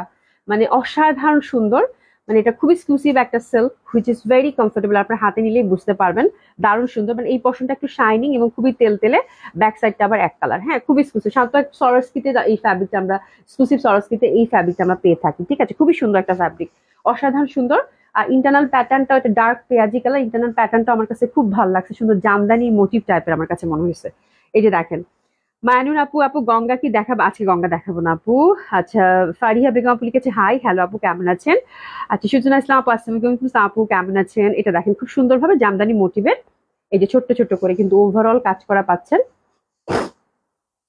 মানে অসাধারণ সুন্দর। মানে এটা খুব এক্সক্লুসিভ একটা silk, which is very comfortable, আপনার হাতে নিলেই বুঝতে পারবেন, দারুণ সুন্দর। মানে এই পশনটা একটু শাইনিং এবং খুবই তেলতেলে, ব্যাক সাইডটা আবার এক কালার, হ্যাঁ খুবই এক্সক্লুসিভ। সাধারণত সরস্কিতে এই ফ্যাব্রিকটা আমরা, এক্সক্লুসিভ সরস্কিতে এই ফ্যাব্রিকটা আমরা পেয়ে থাকি, ঠিক আছে, খুবই সুন্দর একটা ফ্যাব্রিক, অসাধারণ সুন্দর। আর ইন্টারনাল প্যাটার্নটা একটা ডার্ক পেঁয়াজি কালার, ইন্টারনাল প্যাটার্নটা আমার কাছে খুব ভালো লাগছে, সুন্দর জামদানি মোটিভ টাইপের আমার কাছে মনে হয়েছে। এই যে দেখেন মায়ানুর আপু, আপু গঙ্গা কি দেখাবো? আজকে গঙ্গা দেখাবো না আপু। আচ্ছা, ফারিহা বেগম আপু লিখেছে হাই, হ্যালো আপু কেমন আছেন? আচ্ছা, সুজনা ইসলাম আপু আসসালামু আলাইকুম, আপু কেমন আছেন? এটা দেখেন খুব সুন্দরভাবে জামদানি মোটিভের, এই যে ছোট্ট ছোট্ট করে কিন্তু ওভারঅল কাজ করা পাচ্ছেন,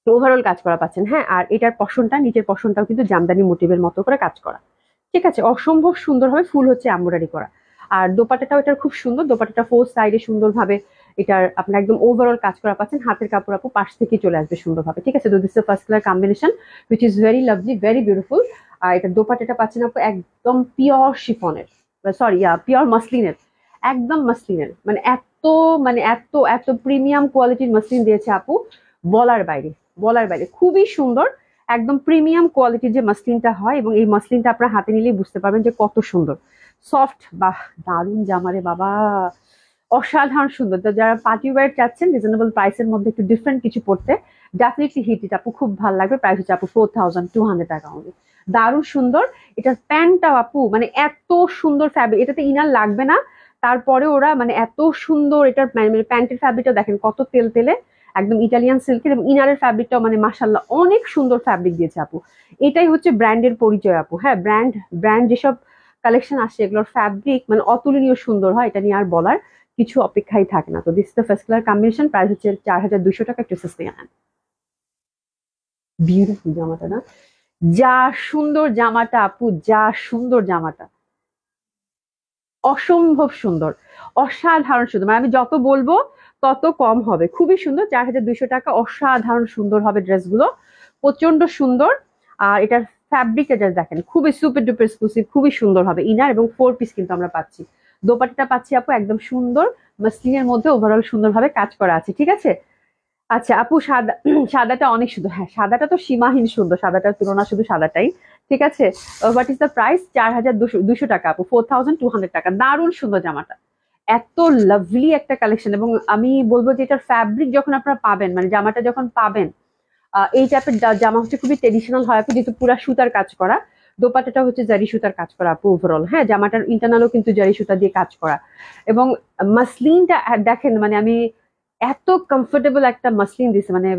ওভারঅল কাজ করা পাচ্ছেন। হ্যাঁ, আর এটার পশনটা, নিচের পশনটাও কিন্তু জামদানি মোটিভের মতো করে কাজ করা, ঠিক আছে, অসম্ভব সুন্দর হবে, ফুল হচ্ছে এমব্রয়ডারি করা। আর দোপাট্টাটাও এটার খুব সুন্দর, দোপাট্টাটা ফোর সাইডে সুন্দরভাবে এটার আপনার একদম ওভারঅল কাজ করা পাচ্ছেন, হাতের কাপড় আপু পাশ থেকে চলে আসবে সুন্দরভাবে, ঠিক আছে। তো this is first colour combination which is very lovely, very beautiful. আর এটা দোপাট্টাটা পাচ্ছেন আপু একদম পিওর শিফনের, সরি পিওর মাসলিনের, একদম মাসলিনের, মানে এত মানে এত এত প্রিমিয়াম কোয়ালিটির মাসলিন দিয়েছে আপু, বলার বাইরে, বলার বাইরে, খুবই সুন্দর, একদম প্রিমিয়াম কোয়ালিটির যে মাসলিনটা হয়, এবং এই মাসলিনটা আপনার হাতে নিলেই বুঝতে পারবেন যে কত সুন্দর সফট। বাহ, দারুণ জামারে বাবা, অসাধারণ সুন্দর। তো যারা পার্টি ওয়্যার চাচ্ছেন রিজনেবল প্রাইসের মধ্যে একটু ডিফারেন্ট কিছু পড়তে, ডেফিনেটলি হিট ইট আপু, খুব ভালো লাগবে। প্রাইস হচ্ছে আপু 4200 টাকা অনলি, দারুণ সুন্দর। এটার প্যান্টটাও আপু মানে এত সুন্দর ফ্যাব্রিক, এটাতে ইনার লাগবে না, তারপরে ওরা মানে এত সুন্দর, এটার মানে প্যান্টের ফ্যাব্রিকটা দেখেন কত তেল তেলে, একদম ইটালিয়ান সিল্কের, এবং ইনারের ফ্যাব্রিকটাও মানে মাশাল্লাহ অনেক সুন্দর ফ্যাব্রিক দিয়েছে আপু। এটাই হচ্ছে ব্র্যান্ডের পরিচয় আপু। হ্যাঁ, ব্র্যান্ড ব্র্যান্ড যেসব কালেকশন আসে এগুলোর ফ্যাব্রিক মানে অতুলনীয় সুন্দর হয়, এটা নিয়ে আর বলার কিছু অপেক্ষাই থাকে না। তো this the first colour combination, price হচ্ছে 4200 টাকা, একটু সস্তে আনেন। বিউটিফুল জামাটা না, যা সুন্দর জামাটা আপু, যা সুন্দর জামাটা, অসম্ভব সুন্দর, অসাধারণ সুন্দর, মানে আমি যত বলবো তত কম হবে, খুবই সুন্দর। 4200 টাকা, অসাধারণ সুন্দর হবে ড্রেসগুলো, প্রচন্ড সুন্দর। আর এটার ফ্যাব্রিকটা যা দেখেন খুবই সুপার ডুপার এক্সক্লুসিভ, খুবই সুন্দর হবে। ইনার এবং ফোর পিস কিন্তু আমরা পাচ্ছি, দোপাট্টাটা পাচ্ছি আপু একদম সুন্দর মাসলিনের মধ্যে, ওভারঅল সুন্দরভাবে কাজ করা আছে, ঠিক আছে। আচ্ছা আপু, সাদা সাদাটা অনেক সুন্দর, হ্যাঁ সাদাটা তো সীমাহীন সুন্দর, সাদাটার তুলনা শুধু সাদাটাই, ঠিক আছে। What is the price? 4200 টাকা আপু, 4200 টাকা, দারুণ সুন্দর জামাটা, এত লাভলি একটা কালেকশন। এবং আমি বলবো যে এটার ফ্যাব্রিক যখন আপনারা পাবেন, মানে জামাটা যখন পাবেন, এই টাইপের জামা হচ্ছে খুবই ট্রেডিশনাল হয় আপু, যেহেতু পুরা সুতার কাজ করা, দোপাট্টাটা হচ্ছে জারি সুতার কাজ করা আপু ওভারঅল। হ্যাঁ, জামাটার ইন্টারনালও কিন্তু জারি সুতা দিয়ে কাজ করা, এবং মাসলিনটা দেখেন, মানে আমি এত কমফোর্টেবল একটা মাসলিন দিছে, মানে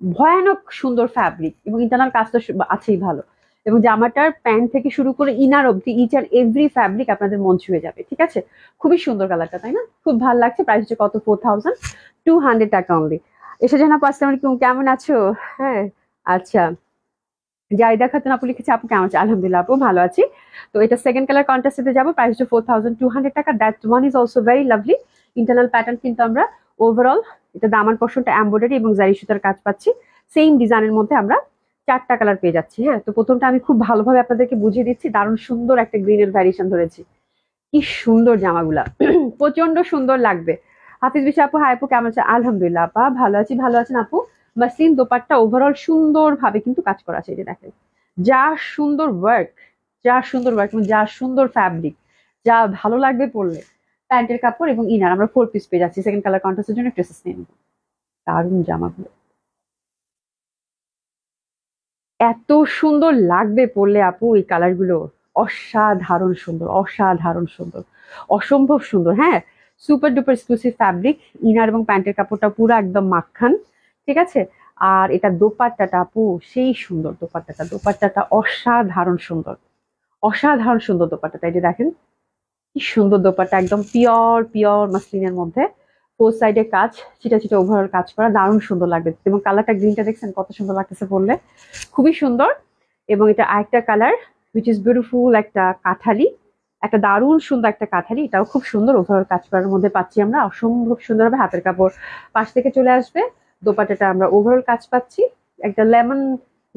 ভয়ানক সুন্দর ফ্যাব্রিক, এবং ইন্টারনাল কাজ তো আছেই ভালো, এবং জামাটার প্যান্ট থেকে শুরু করে ইনার অব্দি ইচ আর এভরি ফ্যাব্রিক আপনাদের মন ছুঁয়ে যাবে, ঠিক আছে। খুবই সুন্দর কালারটা, তাই না? খুব ভালো লাগছে। প্রাইস হচ্ছে কত? 4200 টাকা অনলি। এসে জানা আপু আসসালামু আলাইকুম, কেমন আছো? হ্যাঁ, আচ্ছা, জাইদা খাতুন আপু লিখেছে আপু কেমন আছে? আলহামদুলিল্লাহ আপু ভালো আছি। তো এটা সেকেন্ড কালার কন্ট্রাস্টে যাবো, প্রাইস হচ্ছে 4200 টাকা। That one is also very lovely, internal pattern কিন্তু আমরা ওভারঅল, এটা দামান পোর্শনটা এমব্রয়ডারি এবং জারি সুতার কাজ পাচ্ছি, সেম ডিজাইনের মধ্যে আমরা 4টা কালার পেয়ে যাচ্ছি। হ্যাঁ, তো প্রথমটা আমি খুব ভালোভাবে আপনাদেরকে বুঝিয়ে দিচ্ছি, দারুণ সুন্দর একটা গ্রিনের ভ্যারিয়েশন ধরেছি, কি সুন্দর জামাগুলা প্রচন্ড সুন্দর লাগবে। হাফিজ বিশা আপু, হাই আপু, কেমন আছে? আলহামদুলিল্লাহ আপা, ভালো আছি। ভালো আছেন আপু? মাসলিন দোপাট্টা ওভারঅল সুন্দর ভাবে কিন্তু কাজ করা আছে, এই যে দেখেন যা সুন্দর ওয়ার্ক, যা সুন্দর ওয়ার্ক, যা সুন্দর ফ্যাব্রিক, যা ভালো লাগবে পরলে। প্যান্টের কাপড় এবং ইনার আমরা 4 পিস পেয়ে যাচ্ছি। সেকেন্ড কালার কন্ট্রাস্টের জন্য ড্রেসেস নিয়ে নেব। দারুণ জামাগুলো, এত সুন্দর লাগবে পরলে আপু এই কালার গুলো। অসাধারণ সুন্দর, অসাধারণ সুন্দর, অসম্ভব সুন্দর। হ্যাঁ, super duper exclusive fabric. Inner এবং প্যান্টের কাপড়টা পুরো একদম মাখন, ঠিক আছে। আর এটা দোপাট্টাটা আপু সেই সুন্দর, দোপাট্টাটা অসাধারণ সুন্দর, অসাধারণ সুন্দর দোপাট্টাটা। এই যে দেখেন কি সুন্দর দোপাট্টা, একদম পিওর পিওর মাসলিনের মধ্যে ফোর সাইডে কাজ, চিটা চিটা ওভারঅল কাজ করা, দারুণ সুন্দর লাগবে। এবং কালারটা গ্রিনটা দেখছেন কত সুন্দর লাগতেছে বললে, খুবই সুন্দর। এবং এটা আরেকটা কালার হুইচ ইজ বিউটিফুল, একটা কাঠালি, একটা দারুণ সুন্দর একটা কাঠালি, এটাও খুব সুন্দর ওভারঅল কাজ করার মধ্যে পাচ্ছি আমরা। অসম্ভব সুন্দর হবে, হাতের কাপড় পাশ থেকে চলে আসবে। দোপাট্টাটা আমরা ওভারঅল কাজ পাচ্ছি, একটা লেমন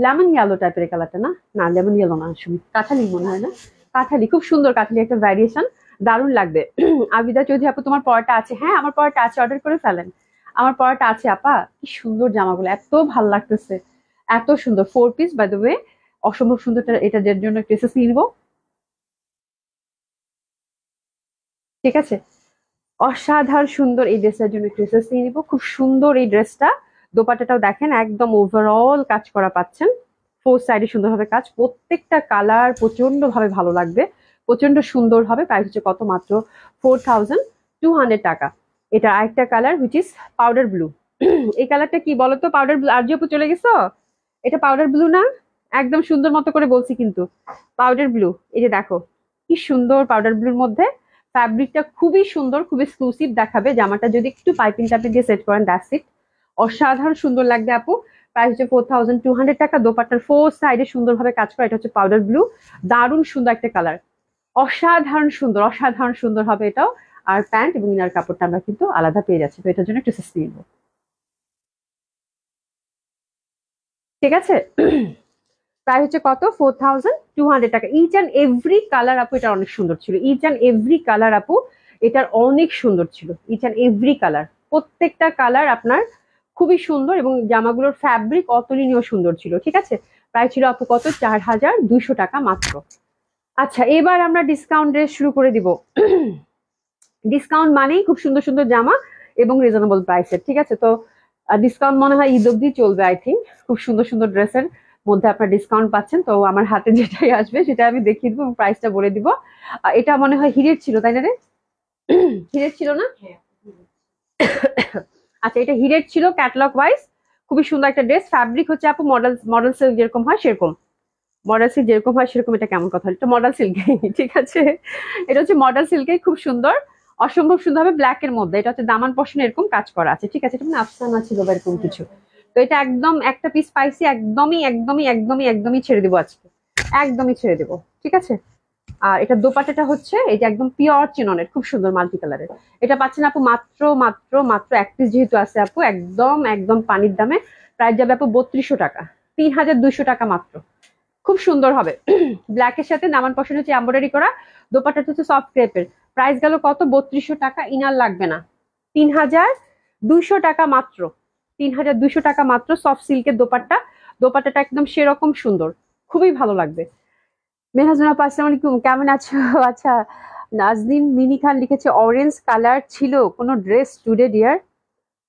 লেমন ইয়েলো টাইপের কালারটা, না না লেমন ইয়েলো না, আসলে কাঠালি মনে হয় না, কাঠালি, খুব সুন্দর কাঠালি একটা ভ্যারিয়েশন, দারুণ লাগবে। আবিদা চৌধুরী আপু, তোমার পড়াটা আছে? হ্যাঁ আমার পড়াটা আছে, অর্ডার করে ফেলেন। আমার পড়াটা আছে আপা। কি সুন্দর জামাগুলো, এত ভালো লাগতেছে, এত সুন্দর। 4 পিস বাই দ্য ওয়ে, অসম্ভব সুন্দর। এটার জন্য ড্রেসেস নিয়ে নিবো, ঠিক আছে। অসাধারণ সুন্দর এই ড্রেসটার জন্য ড্রেসেস নিয়ে নিবো, খুব সুন্দর এই ড্রেসটা। দোপাট্টাটাও দেখেন একদম ওভারঅল কাজ করা পাচ্ছেন, ফোর সাইডে সুন্দরভাবে কাজ, প্রত্যেকটা কালার প্রচন্ড ভাবে ভালো লাগবে, প্রচন্ড সুন্দর হবে। প্রাইস হচ্ছে কত? মাত্র 4200 টাকা। এটা আরেকটা colour which is powder blue. এই কালারটা কি বলতো? Powder blue. আর আপু চলে গেছো? এটা পাউডার ব্লু না? একদম সুন্দর মতো করে বলছি কিন্তু, পাউডার ব্লু। এই যে দেখো কি সুন্দর পাউডার ব্লুর মধ্যে ফ্যাব্রিকটা, খুবই সুন্দর, খুব এক্সক্লুসিভ দেখাবে। জামাটা যদি একটু পাইপিং টাইপিং দিয়ে সেট করেন, দ্যাটস ইট, অসাধারণ সুন্দর লাগবে আপু। প্রাইস হচ্ছে 4200 টাকা। দোপাট্টার ফোর সাইডে সুন্দরভাবে কাজ করা, এটা হচ্ছে পাউডার ব্লু, দারুণ সুন্দর একটা কালার, অসাধারণ সুন্দর, অসাধারণ সুন্দর হবে এটাও। আর প্যান্ট এবং ইনার কাপড়টা আমরা কিন্তু আলাদা পেয়ে যাচ্ছি, তো এটার জন্য একটু সিস্টেম নিব, ঠিক আছে। প্রাইস হচ্ছে কত? 4200 টাকা। ইচ অ্যান্ড এভরি কালার আপু এটা অনেক সুন্দর ছিল, ইচ অ্যান্ড এভরি কালার আপু এটার অনেক সুন্দর ছিল, ইচ অ্যান্ড এভরি কালার, প্রত্যেকটা কালার আপনার খুবই সুন্দর। এবং জামাগুলোর ফ্যাব্রিক অতুলনীয় সুন্দর ছিল, ঠিক আছে। প্রাইস ছিল আপু কত? 4200 টাকা মাত্র। আচ্ছা, এবার আমরা ডিসকাউন্ট ড্রেস শুরু করে দিব। ডিসকাউন্ট মানেই খুব সুন্দর সুন্দর জামা এবং রিজনেবল প্রাইসের, ঠিক আছে। তো ডিসকাউন্ট মনে হয় ঈদ অব্দি চলবে আই থিঙ্ক। খুব সুন্দর সুন্দর ড্রেসের মধ্যে আপনার ডিসকাউন্ট পাচ্ছেন। তো আমার হাতে যেটাই আসবে সেটা আমি দেখিয়ে দিব এবং প্রাইসটা বলে দিব। এটা মনে হয় হিরের ছিল, তাই না রে? হিরের ছিল না? আচ্ছা, এটা হিরের ছিল ক্যাটালগ ওয়াইজ। খুবই সুন্দর একটা ড্রেস, ফ্যাব্রিক হচ্ছে আপু মডেল মডেল সিল্ক যেরকম হয় সেরকম, মডেল সিল্ক যেরকম হয় সেরকম। এটা কেমন কথা, এটা মডেল সিল্ক, ঠিক আছে। এটা হচ্ছে মডেল সিল্কে, খুব সুন্দর, অসম্ভব সুন্দর হবে ব্ল্যাক এর মধ্যে। এটা হচ্ছে দামান পশনে এরকম কাজ করা আছে, ঠিক আছে। এটা মানে আফসানা ছিল বা এরকম কিছু। তো এটা একদম একটা পিস পাইছি, একদমই একদমই একদমই একদমই ছেড়ে দিব আজকে, একদমই ছেড়ে দিব, ঠিক আছে। আর এটা দোপাট্টাটা হচ্ছে এই যে একদম পিওর চিননের, খুব সুন্দর মাল্টি কালারের। এটা পাচ্ছেন আপু মাত্র মাত্র মাত্র এক পিস যেহেতু আছে আপু, একদম একদম পানির দামে। প্রাইস যাবে আপু 3200 টাকা, 3200 টাকা মাত্র। খুব সুন্দর হবে ব্ল্যাকের সাথে নামান পশন হচ্ছে এমব্রয়ডারি করা, দোপাট্টাটা হচ্ছে সফট ক্রেপের। প্রাইস গেল কত? 3200 টাকা। ইনার লাগবে না, 3200 টাকা মাত্র, 3200 টাকা মাত্র। সফট সিল্কের দোপাট্টা, দোপাট্টাটা একদম সেরকম সুন্দর, খুবই ভালো লাগবে। মেহাজুন আপা, আসসালামু আলাইকুম, কেমন আছো? আচ্ছা, নাজনীন মিনি খান লিখেছে অরেঞ্জ কালার ছিল কোনো ড্রেস টুডে ডিয়ার।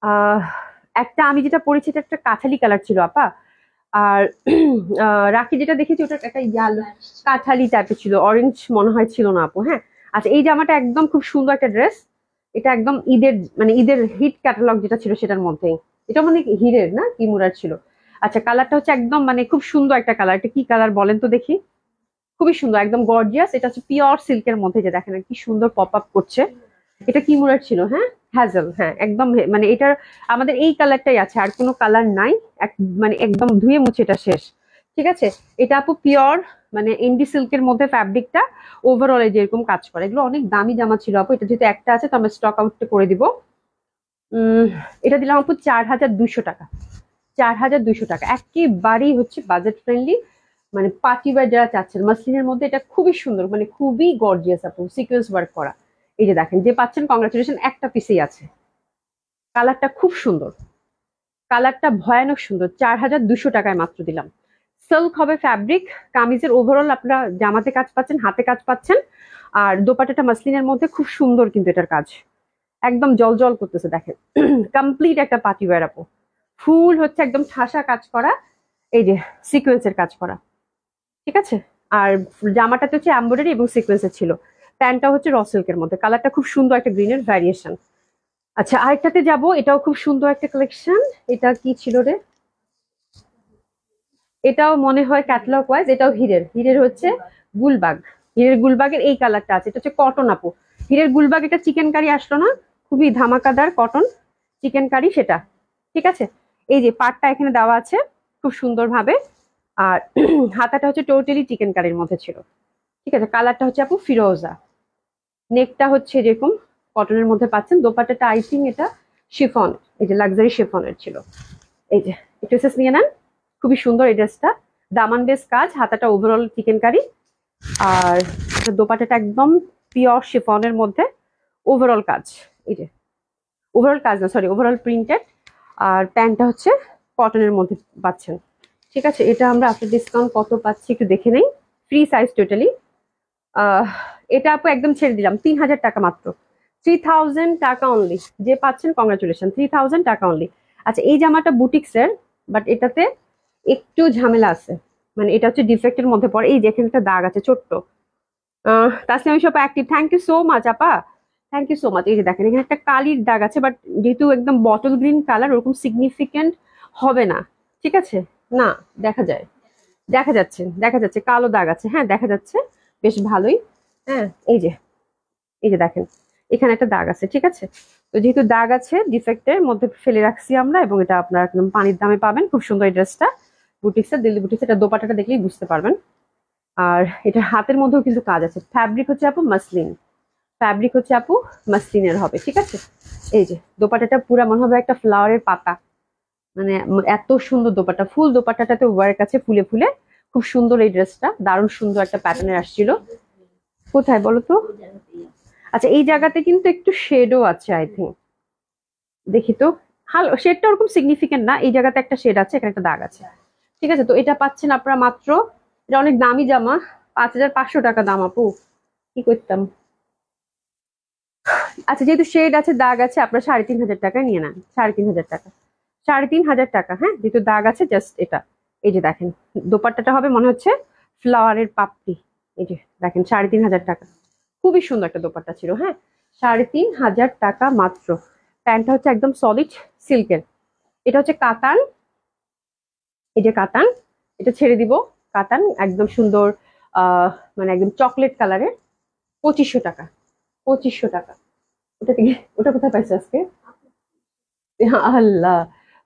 আহ একটা আমি যেটা পরেছি এটা একটা কাঠালি কালার ছিল আপা। আর রাখি যেটা দেখেছি ওটা একটা ইয়ালো কাঠালি টাইপের ছিল, অরেঞ্জ মনে হয় ছিল না আপু। হ্যাঁ, আচ্ছা, এই জামাটা একদম খুব সুন্দর একটা ড্রেস। এটা একদম ঈদের মানে ঈদের হিট ক্যাটালগ যেটা ছিল সেটার মধ্যেই। এটা মানে হিরের না কি মুরার ছিল। আচ্ছা, কালারটা হচ্ছে একদম মানে খুব সুন্দর একটা কালার। এটা কি কালার বলেন তো দেখি? খুবই সুন্দর, একদম গর্জিয়াস। এটা হচ্ছে পিওর সিল্কের মধ্যে, যে দেখেন কি সুন্দর পপ আপ করছে। এটা কি মুরার ছিল? হ্যাঁ, হ্যাজেল, হ্যাঁ একদম। মানে এটার আমাদের এই কালারটাই আছে, আর কোনো কালার নাই। মানে একদম ধুয়ে মুছে এটা শেষ, ঠিক আছে। এটা আপু পিওর মানে ইন্ডি সিল্কের মধ্যে ফ্যাব্রিকটা ওভারঅল যেরকম কাজ করে। এগুলো অনেক দামি জামা ছিল আপু, এটা যেহেতু একটা আছে তো আমরা স্টক আউট করে দিব। এটা দিলাম আপু 4200 টাকা, 4200 টাকা, একেবারেই হচ্ছে বাজেট ফ্রেন্ডলি। মানে পার্টি ওয়্যার যারা চাচ্ছেন মাসলিনের মধ্যে এটা খুবই সুন্দর, মানে খুবই গর্জিয়াস আপু, সিকোয়েন্স ওয়ার্ক করা। এই যে দেখেন, যে পাচ্ছেন কংগ্রাচুলেশন, একটা পিসেই আছে। কালারটা খুব সুন্দর, কালারটা ভয়ানক সুন্দর। 4200 টাকায় মাত্র দিলাম। সিল্ক হবে ফ্যাব্রিক, কামিজের ওভারঅল আপনারা জামাতে কাজ পাচ্ছেন, হাতে কাজ পাচ্ছেন, আর দোপাট্টাটা মাসলিনের মধ্যে খুব সুন্দর, কিন্তু এটার কাজ একদম জল জল করতেছে দেখেন। কমপ্লিট একটা পার্টি ওয়্যার আপু, ফুল হচ্ছে একদম ঠাসা কাজ করা, এই যে সিকোয়েন্সের কাজ করা, ঠিক আছে। আর জামাটাতে হচ্ছে এমব্রয়ডারি এবং সিকোয়েন্সের ছিল। প্যান্টটা হচ্ছে র সিল্কের মধ্যে, কালারটা খুব সুন্দর, একটা গ্রিনের ভ্যারিয়েশন। আচ্ছা, আরেকটাতে যাব, এটাও খুব সুন্দর একটা কালেকশন। এটা কি ছিল রে, এটাও মনে হয় ক্যাটালগ ওয়াইজ, এটাও হিরের, হিরের হচ্ছে গুলবাগ, হিরের গুলবাগের এই কালারটা আছে। এটা হচ্ছে কটন আপু, হিরের গুলবাগ, এটা চিকেন কারি আসলো না, খুবই ধামাকাদার কটন চিকেন কারি সেটা, ঠিক আছে। এই যে পাটটা এখানে দেওয়া আছে খুব সুন্দর ভাবে, আর হাতাটা হচ্ছে টোটালি চিকেন কারির মধ্যে ছিল, ঠিক আছে। কালারটা হচ্ছে আপু ফিরোজা, নেকটা হচ্ছে এরকম কটনের মধ্যে পাচ্ছেন। দোপাট্টাটা আই থিঙ্ক এটা শিফন, এই যে লাক্সারি শিফনের ছিল। এই যে ড্রেসেস নিয়ে নেন, খুবই সুন্দর এই ড্রেসটা, দামান বেস কাজ, হাতাটা ওভারঅল চিকেন কারি, আর দোপাট্টাটা একদম পিওর শিফনের মধ্যে ওভারঅল কাজ। এই যে ওভারঅল কাজ না, সরি, ওভারঅল প্রিন্টেড। আর প্যান্টটা হচ্ছে কটনের মধ্যে পাচ্ছেন, ঠিক আছে। এটা আমরা আফটার ডিসকাউন্ট কত পাচ্ছি একটু দেখে নেই। Free size totally. এটা আপু একদম ছেড়ে দিলাম 3000 টাকা মাত্র, 3000 টাকা অনলি। যে পাচ্ছেন কংগ্রাচুলেশন, 3000 টাকা অনলি। আচ্ছা, এই জামাটা বুটিক্সের, বাট এটাতে একটু ঝামেলা আছে, মানে এটা হচ্ছে ডিফেক্টের মধ্যে পড়ে। এই যে এখানে একটা দাগ আছে ছোট্ট। তাসলিমা শপা active, thank you so much আপা, থ্যাংক ইউ সো মাচ। এই যে দেখেন, এখানে একটা কালির দাগ আছে, বাট যেহেতু একদম বটল গ্রিন কালার, ওরকম সিগনিফিকেন্ট হবে না, ঠিক আছে। না, দেখা যায়, দেখা যাচ্ছে, দেখা যাচ্ছে কালো দাগ আছে, হ্যাঁ দেখা যাচ্ছে, বেশ ভালোই। হ্যাঁ, এই যে, এই যে দেখেন, এখানে একটা দাগ আছে, ঠিক আছে। তো যেহেতু দাগ আছে, ডিফেক্টের মধ্যে ফেলে রাখছি আমরা, এবং এটা আপনারা একদম পানির দামে পাবেন। খুব সুন্দর এই ড্রেসটা, বুটিক্সের, দিল্লি বুটিক্স। এটা দোপাট্টাটা দেখলেই বুঝতে পারবেন। আর এটা হাতের মধ্যেও কিন্তু কাজ আছে। ফ্যাব্রিক হচ্ছে আপু মাসলিন, ফ্যাব্রিক হচ্ছে আপু মাসলিনের হবে, ঠিক আছে। এই যে দোপাট্টাটা পুরা মনে হবে একটা ফ্লাওয়ারের পাতা, মানে এত সুন্দর দোপাট্টা, ফুল দোপাট্টাটাতে ওয়ার্ক আছে ফুলে ফুলে, খুব সুন্দর এই ড্রেসটা, দারুণ সুন্দর একটা প্যাটার্নের আসছিল। কোথায় বলো তো? আচ্ছা, এই জায়গাতে কিন্তু একটু শেডও আছে আই থিঙ্ক, দেখি তো। হাল শেডটা ওরকম সিগনিফিকেন্ট না, এই জায়গাতে একটা শেড আছে, এখানে একটা দাগ আছে, ঠিক আছে। তো এটা পাচ্ছেন আপনারা মাত্র, এটা অনেক দামি জামা, 5500 টাকা দাম আপু, কি করতাম। আচ্ছা, যেহেতু শেড আছে, দাগ আছে, আপনারা 3500 টাকায় নিয়ে নেন, 3500 টাকা, 3500 টাকা, হ্যাঁ। যেহেতু দাগ আছে, জাস্ট এটা। এই যে দেখেন, দোপাট্টাটা হবে মনে হচ্ছে ফ্লাওয়ারের পাপড়ি। এই যে দেখেন, 3500 টাকা, খুবই সুন্দর একটা দোপাট্টা ছিল, হ্যাঁ। 3500 টাকা মাত্র। প্যান্টটা হচ্ছে একদম সলিড সিল্কের, এটা হচ্ছে কাতান, এই যে কাতান, এটা ছেড়ে দিব, কাতান একদম সুন্দর, মানে একদম চকলেট কালারের। 2500 টাকা, 2500 টাকা। ওটা থেকে, ওটা কোথায় পাইছে আজকে, আল্লাহ।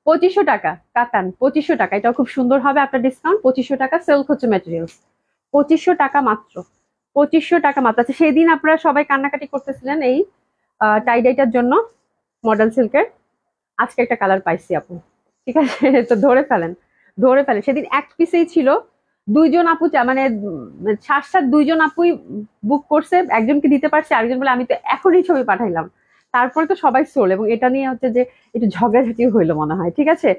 2500 টাকা কাতান, 2500 টাকা, এটাও খুব সুন্দর হবে আপনার ডিসকাউন্ট। 2500 টাকা, সিল্ক হচ্ছে ম্যাটেরিয়ালস। 2500 টাকা মাত্র, 2500 টাকা মাত্র। আচ্ছা, সেদিন আপনারা সবাই কান্নাকাটি করতেছিলেন এই টাইডাইটার জন্য, মডেল সিল্কের। আজকে একটা কালার পাইছি আপু, ঠিক আছে। তো ধরে ফেলেন, ধরে ফেলেন। সেদিন এক পিসেই ছিল, দুইজন আপু মানে সাত সাত দুইজন আপুই বুক করছে, একজনকে দিতে পারছে, আরেকজন বলে আমি তো এখনই ছবি পাঠাইলাম। তারপরে তো সবাই সোল, এবং এটা নিয়ে হচ্ছে যে একটু ঝগড়াঝাটি হইলো মনে হয়, ঠিক আছে।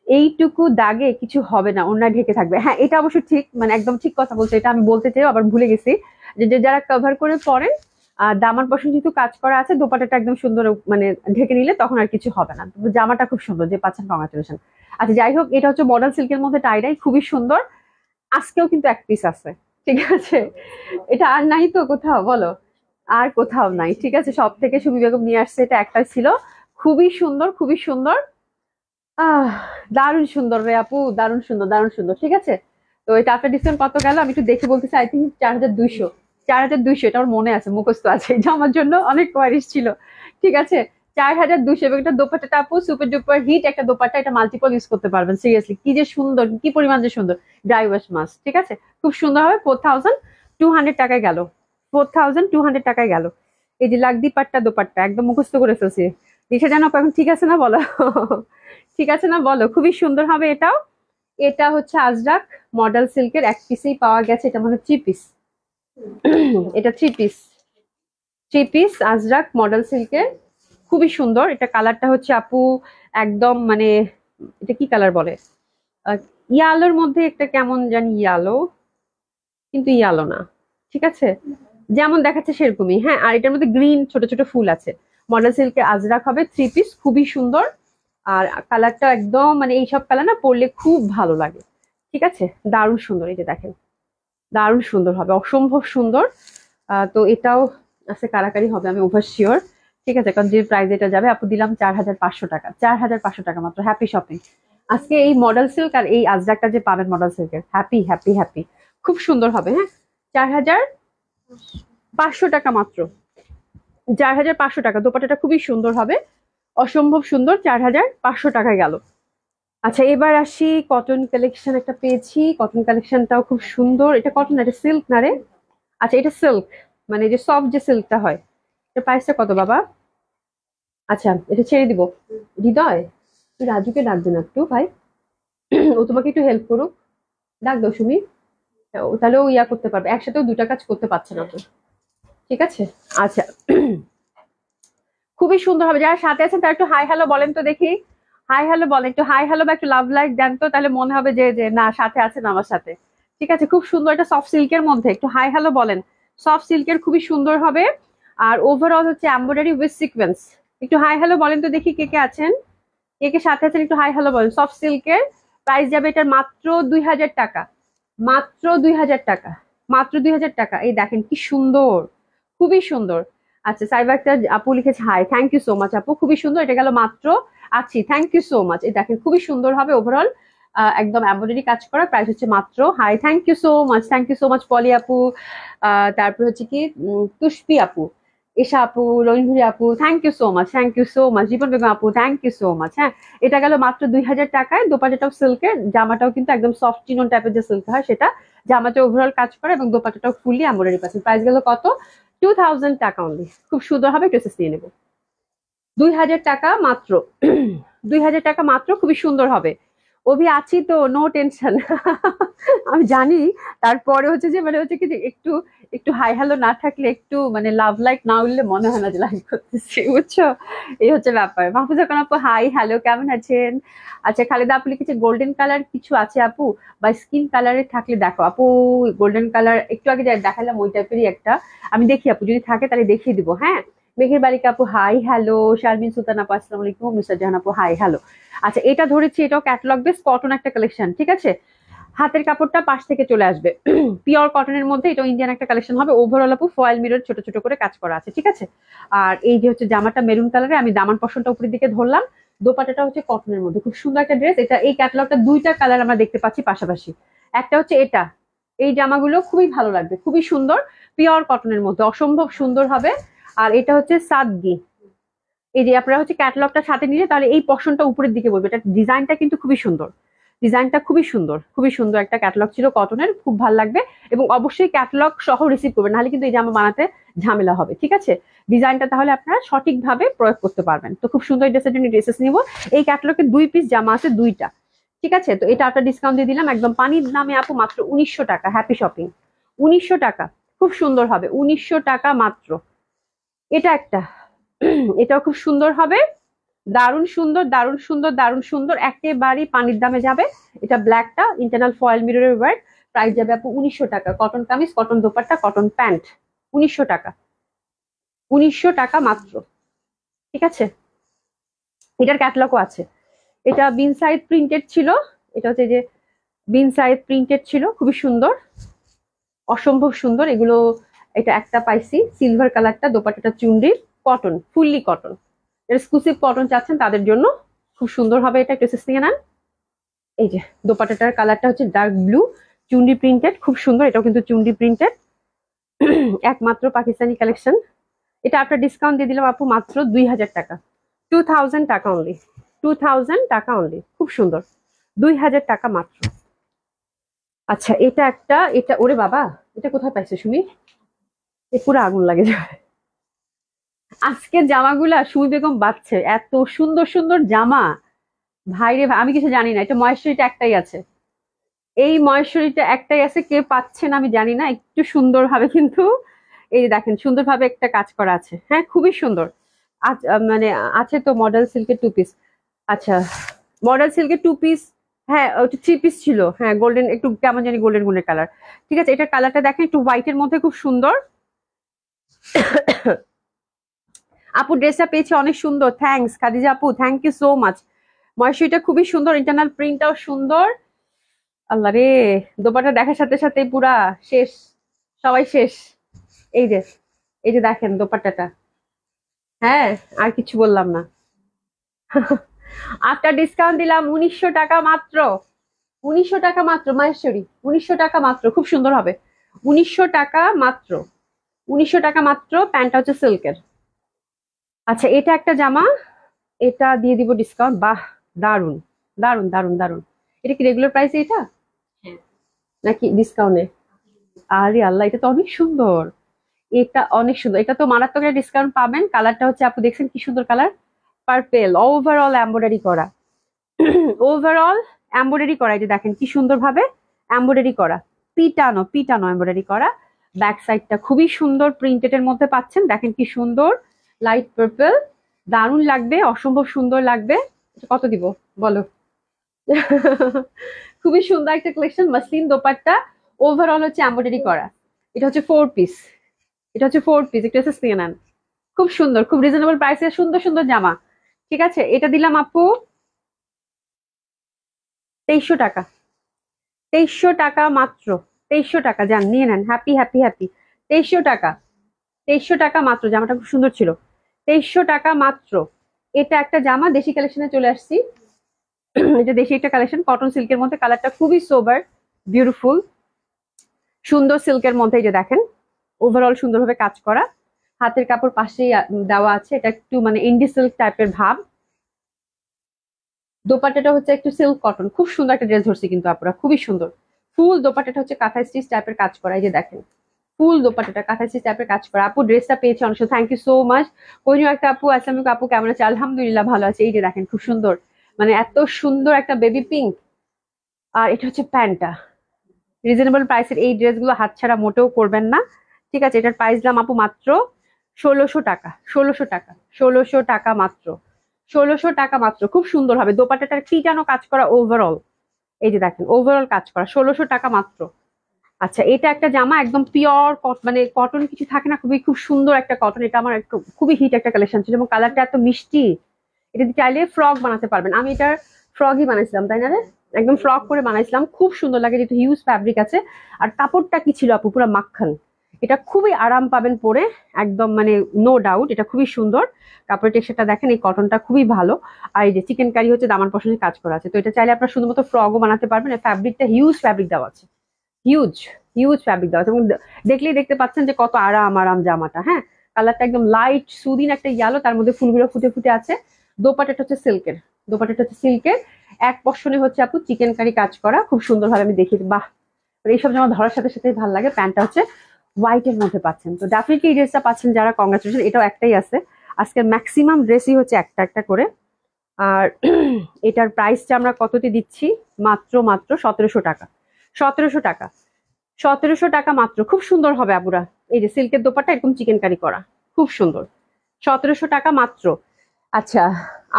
এইটুকু দাগে কিছু হবে না, ওনার ঢেকে থাকবে, হ্যাঁ এটা অবশ্য ঠিক, মানে একদম ঠিক কথা বলছে। এটা আমি বলতে চাই, আবার ভুলে গেছি, যে যারা কভার করে পরেন, দামান পশন যেহেতু কাজ করা আছে, দোপাটাটা একদম সুন্দর, মানে ঢেকে নিলে তখন আর কিছু হবে না। জামাটা খুব সুন্দর, যে পাচ্ছেন কংগ্রাচুলেশন। আচ্ছা, যাই হোক, এটা হচ্ছে মডেল সিল্কের মধ্যে টাইডাই, খুবই সুন্দর। আজকেও কিন্তু এক পিস আছে, ঠিক আছে। এটা আর নাই তো কোথাও, বলো, আর কোথাও নাই, ঠিক আছে। সব থেকে সুমি বেগম নিয়ে আসছে, এটা একটাই ছিল, খুবই সুন্দর, খুবই সুন্দর। আহ দারুণ সুন্দর রে আপু, দারুণ সুন্দর, দারুণ সুন্দর, ঠিক আছে। তো এটা আপনার ডিসকাউন্ট কত গেল আমি একটু দেখে বলতেছি। আই থিঙ্ক 4200, 4200, এটা আমার মনে আছে, মুখস্থ আছে, এটা আমার জন্য অনেক কোয়ারিশ ছিল, ঠিক আছে। 4200, এবং এটা দোপাট্টাটা আপু সুপার ডুপার হিট একটা দোপাট্টা, এটা মাল্টিপল ইউজ করতে পারবেন, সিরিয়াসলি কি যে সুন্দর, কি পরিমাণ যে সুন্দর। ড্রাই ওয়াশ মাস্ক, ঠিক আছে, খুব সুন্দর হবে। 4200 টাকায় গেল, 4200 টাকায় গেল। এই যে লাগদি পাট্টা দোপাট্টা, একদম মুখস্থ করে ফেলছি। দিশা জানো এখন ঠিক আছে না বলো? ঠিক আছে না বলো? খুবই সুন্দর হবে এটাও। এটা হচ্ছে আজরাক মডেল সিল্কের, এক পিসেই পাওয়া গেছে, এটা মানে 3 পিস। এটা 3 পিস, 3 পিস আজরাক মডেল সিল্কের, খুবই সুন্দর। এটা কালারটা হচ্ছে আপু একদম মানে, এটা কি কালার বলে, ইয়ালোর মধ্যে একটা কেমন জানি ইয়ালো, কিন্তু ইয়ালো না, ঠিক আছে, যেমন দেখাচ্ছে সেরকমই। হ্যাঁ, আর এটার মধ্যে গ্রিন ছোট ছোট ফুল আছে। মডেল সিল্কের আজরাক হবে, 3 পিস, খুবই সুন্দর। আর কালারটা একদম মানে এইসব কালার না পরলে খুব ভালো লাগে, ঠিক আছে, দারুণ সুন্দর। এই যে দেখেন, দারুণ সুন্দর হবে, অসম্ভব সুন্দর। তো এটাও আছে, কারাকারি হবে, আমি ওভার শিওর। ঠিক আছে, কারণ যে প্রাইস এটা যাবে আপু দিলাম 4500 টাকা, 4500 টাকা মাত্র। হ্যাপি শপিং আজকে। এই মডেল সিল্ক আর এই আজরাকটা যে পাবেন মডেল সিল্কের, হ্যাপি হ্যাপি হ্যাপি, খুব সুন্দর হবে। হ্যাঁ, 4500 টাকা মাত্র, 4500 টাকা। দোপাট্টাটা খুবই সুন্দর হবে, অসম্ভব সুন্দর। 4500 টাকায় গেল। আচ্ছা, এবার আসি কটন কালেকশন। একটা পেয়েছি, কটন কালেকশনটাও খুব সুন্দর। এটা কটন, এটা সিল্ক না রে? আচ্ছা, এটা সিল্ক, মানে যে সফট যে সিল্কটা হয়। এটা প্রাইসটা কত বাবা? আচ্ছা, এটা ছেড়ে দিব। হৃদয়, তুই রাজুকে ডাক দে না একটু ভাই, ও তোমাকে একটু হেল্প করুক। ডাক দাও সুমি। ও তাহলে ও ইয়া করতে পারবে, একসাথেও দুটা কাজ করতে পারছে না তো। ঠিক আছে। আচ্ছা, খুবই সুন্দর হবে। যারা সাথে আছেন তারা একটু হাই হ্যালো বলেন তো দেখি। হাই হ্যালো বলেন, একটু হাই হ্যালো বা একটু লাভ লাইক দেন তো, তাহলে মনে হবে যে যে না, সাথে আছেন আমার সাথে। ঠিক আছে, খুব সুন্দর। এটা সফট সিল্কের মধ্যে, একটু হাই হ্যালো বলেন। সফট সিল্কের, খুবই সুন্দর হবে। আর ওভারঅল হচ্ছে এমব্রয়ডারি উইথ সিকোয়েন্স। একটু হাই হ্যালো বলেন তো দেখি, কে কে আছেন, কে কে সাথে আছেন, একটু হাই হ্যালো বলেন। সফট সিল্কের প্রাইস যাবে এটার মাত্র 2000 টাকা, মাত্র 2000 টাকা, মাত্র 2000 টাকা। এই দেখেন কি সুন্দর, খুবই সুন্দর। আচ্ছা, সাইবার একটা আপু লিখেছে hi, thank you so much আপু, খুবই সুন্দর। এটা গেল মাত্র। আচ্ছা, থ্যাংক ইউ সো মাচ। এই দেখেন খুবই সুন্দর হবে ওভারঅল, একদম এমব্রয়ডারি কাজ করা। প্রাইস হচ্ছে মাত্র, hi, thank you so much, thank you so much Poly আপু। তারপর হচ্ছে কি তুষ্পি আপু, এশা আপু, রঞ্জুরি আপু, thank you so much, thank you so much. Jibon Begum আপু, থ্যাংক ইউ সো মাচ। হ্যাঁ, এটা গেল মাত্র 2000 টাকায়। দোপাট্টাটাও সিল্কের, জামাটাও কিন্তু একদম সফট চিনন টাইপের যে সিল্ক হয় সেটা। জামাটা ওভারঅল কাজ করা এবং দোপাট্টাটাও ফুললি এমব্রয়ডারি পাচ্ছেন। প্রাইস গেল কত? 2000 টাকা অনলি। খুব সুন্দর হবে, ড্রেসেস নিয়ে নেবো। 2000 টাকা মাত্র, 2000 টাকা মাত্র, খুবই সুন্দর হবে। অভি আছি তো, নো টেনশন। আমি জানি, তারপরে হচ্ছে যে মানে হচ্ছে কি যে একটু একটু হাই হ্যালো না থাকলে, একটু মানে লাভ লাইক না উঠলে মনে হয় না যে লাইক করতেছি, বুঝছো? এই হচ্ছে ব্যাপার। মাহফুজা খান আপু, হাই হ্যালো, কেমন আছেন? আচ্ছা, খালেদা আপু লিখেছে গোল্ডেন কালার কিছু আছে আপু, বা স্কিন কালারে থাকলে দেখো আপু। গোল্ডেন কালার একটু আগে যা দেখালাম ওই টাইপেরই একটা, আমি দেখি আপু, যদি থাকে তাহলে দেখিয়ে দিব। হ্যাঁ, মেঘের বালিকা আপু, হাই হ্যালো। শারমিন সুলতান আপু, আসসালামু আলাইকুম। মিস্টার জাহান আপু, হাই হ্যালো। আচ্ছা, এটা ধরেছি, এটাও ক্যাটালগ বেস কটন একটা কালেকশন, ঠিক আছে। হাতের কাপড়টা পাশ থেকে চলে আসবে, পিওর কটনের মধ্যে। এটা ইন্ডিয়ান একটা কালেকশন হবে। ওভারঅল আপু ফয়েল মিরর ছোট ছোট করে কাজ করা আছে, ঠিক আছে। আর এই যে হচ্ছে জামাটা মেরুন কালারে, আমি দামান পশনটা উপরের দিকে ধরলাম। দোপাটাটা হচ্ছে কটনের মধ্যে, খুব সুন্দর একটা ড্রেস। এটা এই ক্যাটালগটা দুইটা কালার আমরা দেখতে পাচ্ছি পাশাপাশি। একটা হচ্ছে এটা, এই জামাগুলো খুবই ভালো লাগবে, খুবই সুন্দর, পিওর কটনের মধ্যে, অসম্ভব সুন্দর হবে। আর এটা হচ্ছে সাদগি। এই যে আপনারা হচ্ছে ক্যাটালগটা সাথে নিলে তাহলে এই পশনটা উপরের দিকে বলবে। এটা ডিজাইনটা কিন্তু খুবই সুন্দর, ডিজাইনটা খুবই সুন্দর, খুবই সুন্দর একটা ক্যাটালগ ছিল কটনের, খুব ভালো লাগবে। এবং অবশ্যই ক্যাটালগ সহ রিসিভ করবেন, নাহলে কিন্তু এই জামা বানাতে ঝামেলা হবে, ঠিক আছে। ডিজাইনটা তাহলে আপনারা সঠিকভাবে প্রয়োগ করতে পারবেন। তো খুব সুন্দর ড্রেসের জন্য ড্রেসেস নিব। এই ক্যাটালগে 2 পিস জামা আছে, দুইটা, ঠিক আছে। তো এটা আপনার ডিসকাউন্ট দিয়ে দিলাম একদম পানির দামে আপু, মাত্র 1900 টাকা। হ্যাপি শপিং, 1900 টাকা, খুব সুন্দর হবে, 1900 টাকা মাত্র। এটা একটা, এটাও খুব সুন্দর হবে, দারুণ সুন্দর, দারুণ সুন্দর, দারুণ সুন্দর, একেবারেই পানির দামে যাবে। এটা ব্ল্যাকটা ইন্টারনাল ফয়েল মিররের ওয়ার্ক। প্রাইস যাবে আপু 1900 টাকা। Cotton kameez, cotton dupatta, cotton pant, 1900 টাকা, 1900 টাকা মাত্র, ঠিক আছে। এটার ক্যাটালগও আছে। এটা বিন সাইড প্রিন্টেড ছিল, এটা হচ্ছে যে বিন সাইড প্রিন্টেড ছিল, খুবই সুন্দর, অসম্ভব সুন্দর এগুলো। এটা একটা পাইছি সিলভার কালারটা, দোপাট্টাটা চুন্ডির, cotton, fully cotton. Exclusive cotton চাচ্ছেন তাদের জন্য খুব সুন্দর হবে। এটা ড্রেসেস নিয়ে নেন। এই যে দোপাট্টাটার কালারটা হচ্ছে ডার্ক ব্লু, চুন্ডি প্রিন্টেড, খুব সুন্দর। এটাও কিন্তু চুন্ডি প্রিন্টেড, একমাত্র পাকিস্তানি কালেকশন। এটা আপনার ডিসকাউন্ট দিয়ে দিলাম আপু, মাত্র 2000 টাকা, 2000 টাকা অনলি, 2000 টাকা অনলি, খুব সুন্দর, 2000 টাকা মাত্র। আচ্ছা, এটা একটা, এটা ওরে বাবা, এটা কোথায় পাইছে সুমি? এ পুরো আগুন লাগে যাবে। আজকের জামাগুলা সুমি বেগম বাচ্ছে, এত সুন্দর সুন্দর জামা, ভাইরে ভাই, আমি কিছু জানি না। এটা ময়েশ্চারিটা একটাই আছে, এই মহেশ্বরীটা একটাই আছে, কে পাচ্ছেন আমি জানি না, একটু সুন্দর ভাবে কিন্তু এই যে দেখেন সুন্দরভাবে একটা কাজ করা আছে, হ্যাঁ খুবই সুন্দর। মানে আছে তো মডেল সিল্কের 2 পিস। আচ্ছা, মডেল সিল্কের 2 পিস, হ্যাঁ ওটা 3 পিস ছিল, হ্যাঁ গোল্ডেন, একটু কেমন জানি গোল্ডেন গোল্ডেন কালার। ঠিক আছে, এটার কালারটা দেখেন একটু হোয়াইটের মধ্যে, খুব সুন্দর। আপু ড্রেসটা পেয়েছি অনেক সুন্দর, থ্যাঙ্কস খাদিজা আপু, থ্যাংক ইউ সো মাচ। মহেশ্বরীটা খুবই সুন্দর, ইন্টারনাল প্রিন্টটাও সুন্দর। আল্লাহ রে, দোপাটা দেখার সাথে সাথে পুরা শেষ, সবাই শেষ। এই যে, এই যে দেখেন দোপাট্টাটা, হ্যাঁ আর কিছু বললাম না। আফটার ডিসকাউন্ট দিলাম 1900 টাকা মাত্র, 1900 টাকা মাত্র মাহেশ্বরী, 1900 টাকা মাত্র, খুব সুন্দর হবে। 1900 টাকা মাত্র, 1900 টাকা মাত্র। প্যান্টটা হচ্ছে সিল্কের। আচ্ছা এটা একটা জামা, এটা দিয়ে দিব ডিসকাউন্ট, বাহ দারুন দারুন দারুন দারুন। এটা কি রেগুলার প্রাইস এটা নাকি ডিসকাউন্টে? আরে আল্লাহ, এটা তো অনেক সুন্দর, এটা অনেক সুন্দর, এটা তো মারাত্মক একটা ডিসকাউন্ট পাবেন। কালারটা হচ্ছে আপু দেখছেন কি সুন্দর কালার, পার্পেল, ওভারঅল এমব্রয়ডারি করা, ওভারঅল এমব্রয়ডারি করা, এই যে দেখেন কি সুন্দর ভাবে এমব্রয়ডারি করা, পিটানো পিটানো এমব্রয়ডারি করা। ব্যাক সাইডটা খুবই সুন্দর প্রিন্টেড এর মধ্যে পাচ্ছেন, দেখেন কি সুন্দর, লাইট পার্পল, দারুণ লাগবে, অসম্ভব সুন্দর লাগবে। এটা কত দিব বলো? খুবই সুন্দর একটা কালেকশন, মাসলিন দোপাট্টা, ওভারঅল হচ্ছে এমব্রয়ডারি করা। এটা হচ্ছে 4 পিস, এটা হচ্ছে 4 পিস, এটা হচ্ছে সিএনএন। খুব সুন্দর, খুব রিজনেবল প্রাইসে সুন্দর সুন্দর জামা। ঠিক আছে, এটা দিলাম আপু 2300 টাকা, 2300 টাকা মাত্র, 2300 টাকা, যান নিয়ে নেন, হ্যাপি হ্যাপি হ্যাপি। 2300 টাকা, 2300 টাকা মাত্র, জামাটা খুব সুন্দর ছিল। 2300 টাকা মাত্র। এটা একটা জামা, দেশি কালেকশনে চলে আসছি। এটা দেশি একটা কালেকশন, কটন সিল্কের মধ্যে, কালারটা খুবই সোবার, বিউটিফুল, সুন্দর সিল্কের মধ্যে। এই যে দেখেন ওভারঅল সুন্দরভাবে কাজ করা, হাতের কাপড় পাশেই দেওয়া আছে, এটা একটু মানে ইন্ডি সিল্ক টাইপের ভাব। দোপাট্টাটা হচ্ছে একটু সিল্ক কটন, খুব সুন্দর একটা ড্রেস ধরছি কিন্তু আপুরা, খুবই সুন্দর। ফুল দোপাট্টাটা হচ্ছে কাঁথা স্টিচ টাইপের কাজ করা, এই যে দেখেন ফুল দোপাট্টাটা কাঁথা স্টিচ টাইপের কাজ করা। আপু ড্রেসটা পেয়েছে অনেক, thank you so much. Kohinoor একটা আপু, আসসালামু আলাইকুম আপু, কেমন আছে? আলহামদুলিল্লাহ ভালো আছে। এই যে দেখেন খুব সুন্দর, মানে এত সুন্দর একটা বেবি পিঙ্ক, আর এটা হচ্ছে প্যান্টটা। রিজনেবল প্রাইসের এই ড্রেসগুলো হাতছাড়া মোটেও করবেন না। ঠিক আছে, এটার প্রাইস দাম আপু মাত্র 1600 টাকা, 1600 টাকা, 1600 টাকা মাত্র, 1600 টাকা মাত্র। খুব সুন্দর হবে, দোপাট্টাটার পিটানো কাজ করা ওভারঅল, এই যে দেখেন ওভারঅল কাজ করা, 1600 টাকা মাত্র। আচ্ছা এটা একটা জামা একদম পিওর মানে কটন কিছু থাকে না, খুবই খুব সুন্দর একটা কটন, এটা আমার খুবই হিট একটা কালেকশন ছিল, এবং কালারটা এত মিষ্টি। এটা দিয়ে চাইলে ফ্রক বানাতে পারবেন, আমি এটার ফ্রকই বানাইছিলাম, তাই না রে? একদম ফ্রক করে বানাইছিলাম, খুব সুন্দর লাগে, যেহেতু হিউজ ফ্যাব্রিক আছে। আর কাপড়টা কি ছিল আপু, পুরো মাখন। এটা খুবই আরাম পাবেন পরে, একদম মানে নো ডাউট, এটা খুবই সুন্দর। কাপড়ের টেক্সচারটা দেখেন, এই কটনটা খুবই ভালো। আর এই যে চিকেন কারি হচ্ছে দামান পশমের কাজ করা আছে, তো এটা চাইলে আপনারা শুধুমাত্র ফ্রকও বানাতে পারবেন। ফ্যাব্রিকটা হিউজ ফ্যাব্রিক দেওয়া আছে, হিউজ হিউজ ফ্যাব্রিক দেওয়া আছে, এবং দেখলেই দেখতে পাচ্ছেন যে কত আরাম আরাম জামাটা। হ্যাঁ, কালারটা একদম লাইট সুদিন একটা ইয়েলো, তার মধ্যে ফুলগুলো ফুটে ফুটে আছে। দোপাট্টাটা হচ্ছে সিল্কের, দোপাট্টাটা হচ্ছে সিল্কের, এক পশনে হচ্ছে আপু চিকেন কারি কাজ করা, খুব সুন্দরভাবে আমি দেখি, বাহ এইসব জামা ধরার সাথে সাথে ভালো লাগে। প্যান্টটা হচ্ছে হোয়াইট এর মধ্যে পাচ্ছেন, তো ডেফিনেটলি এই ড্রেসটা পাচ্ছেন যারা, কংগ্রাচুলেশন। এটাও একটাই আছে, আজকের ম্যাক্সিমাম ড্রেসই হচ্ছে একটা একটা করে। আর এটার প্রাইসটা আমরা কততে দিচ্ছি, মাত্র মাত্র 1700 টাকা, 1700 টাকা, 1700 টাকা মাত্র। খুব সুন্দর হবে আপুরা, এই যে সিল্কের দোপাট্টা এরকম চিকেন কারি করা, খুব সুন্দর, 1700 টাকা মাত্র। আচ্ছা,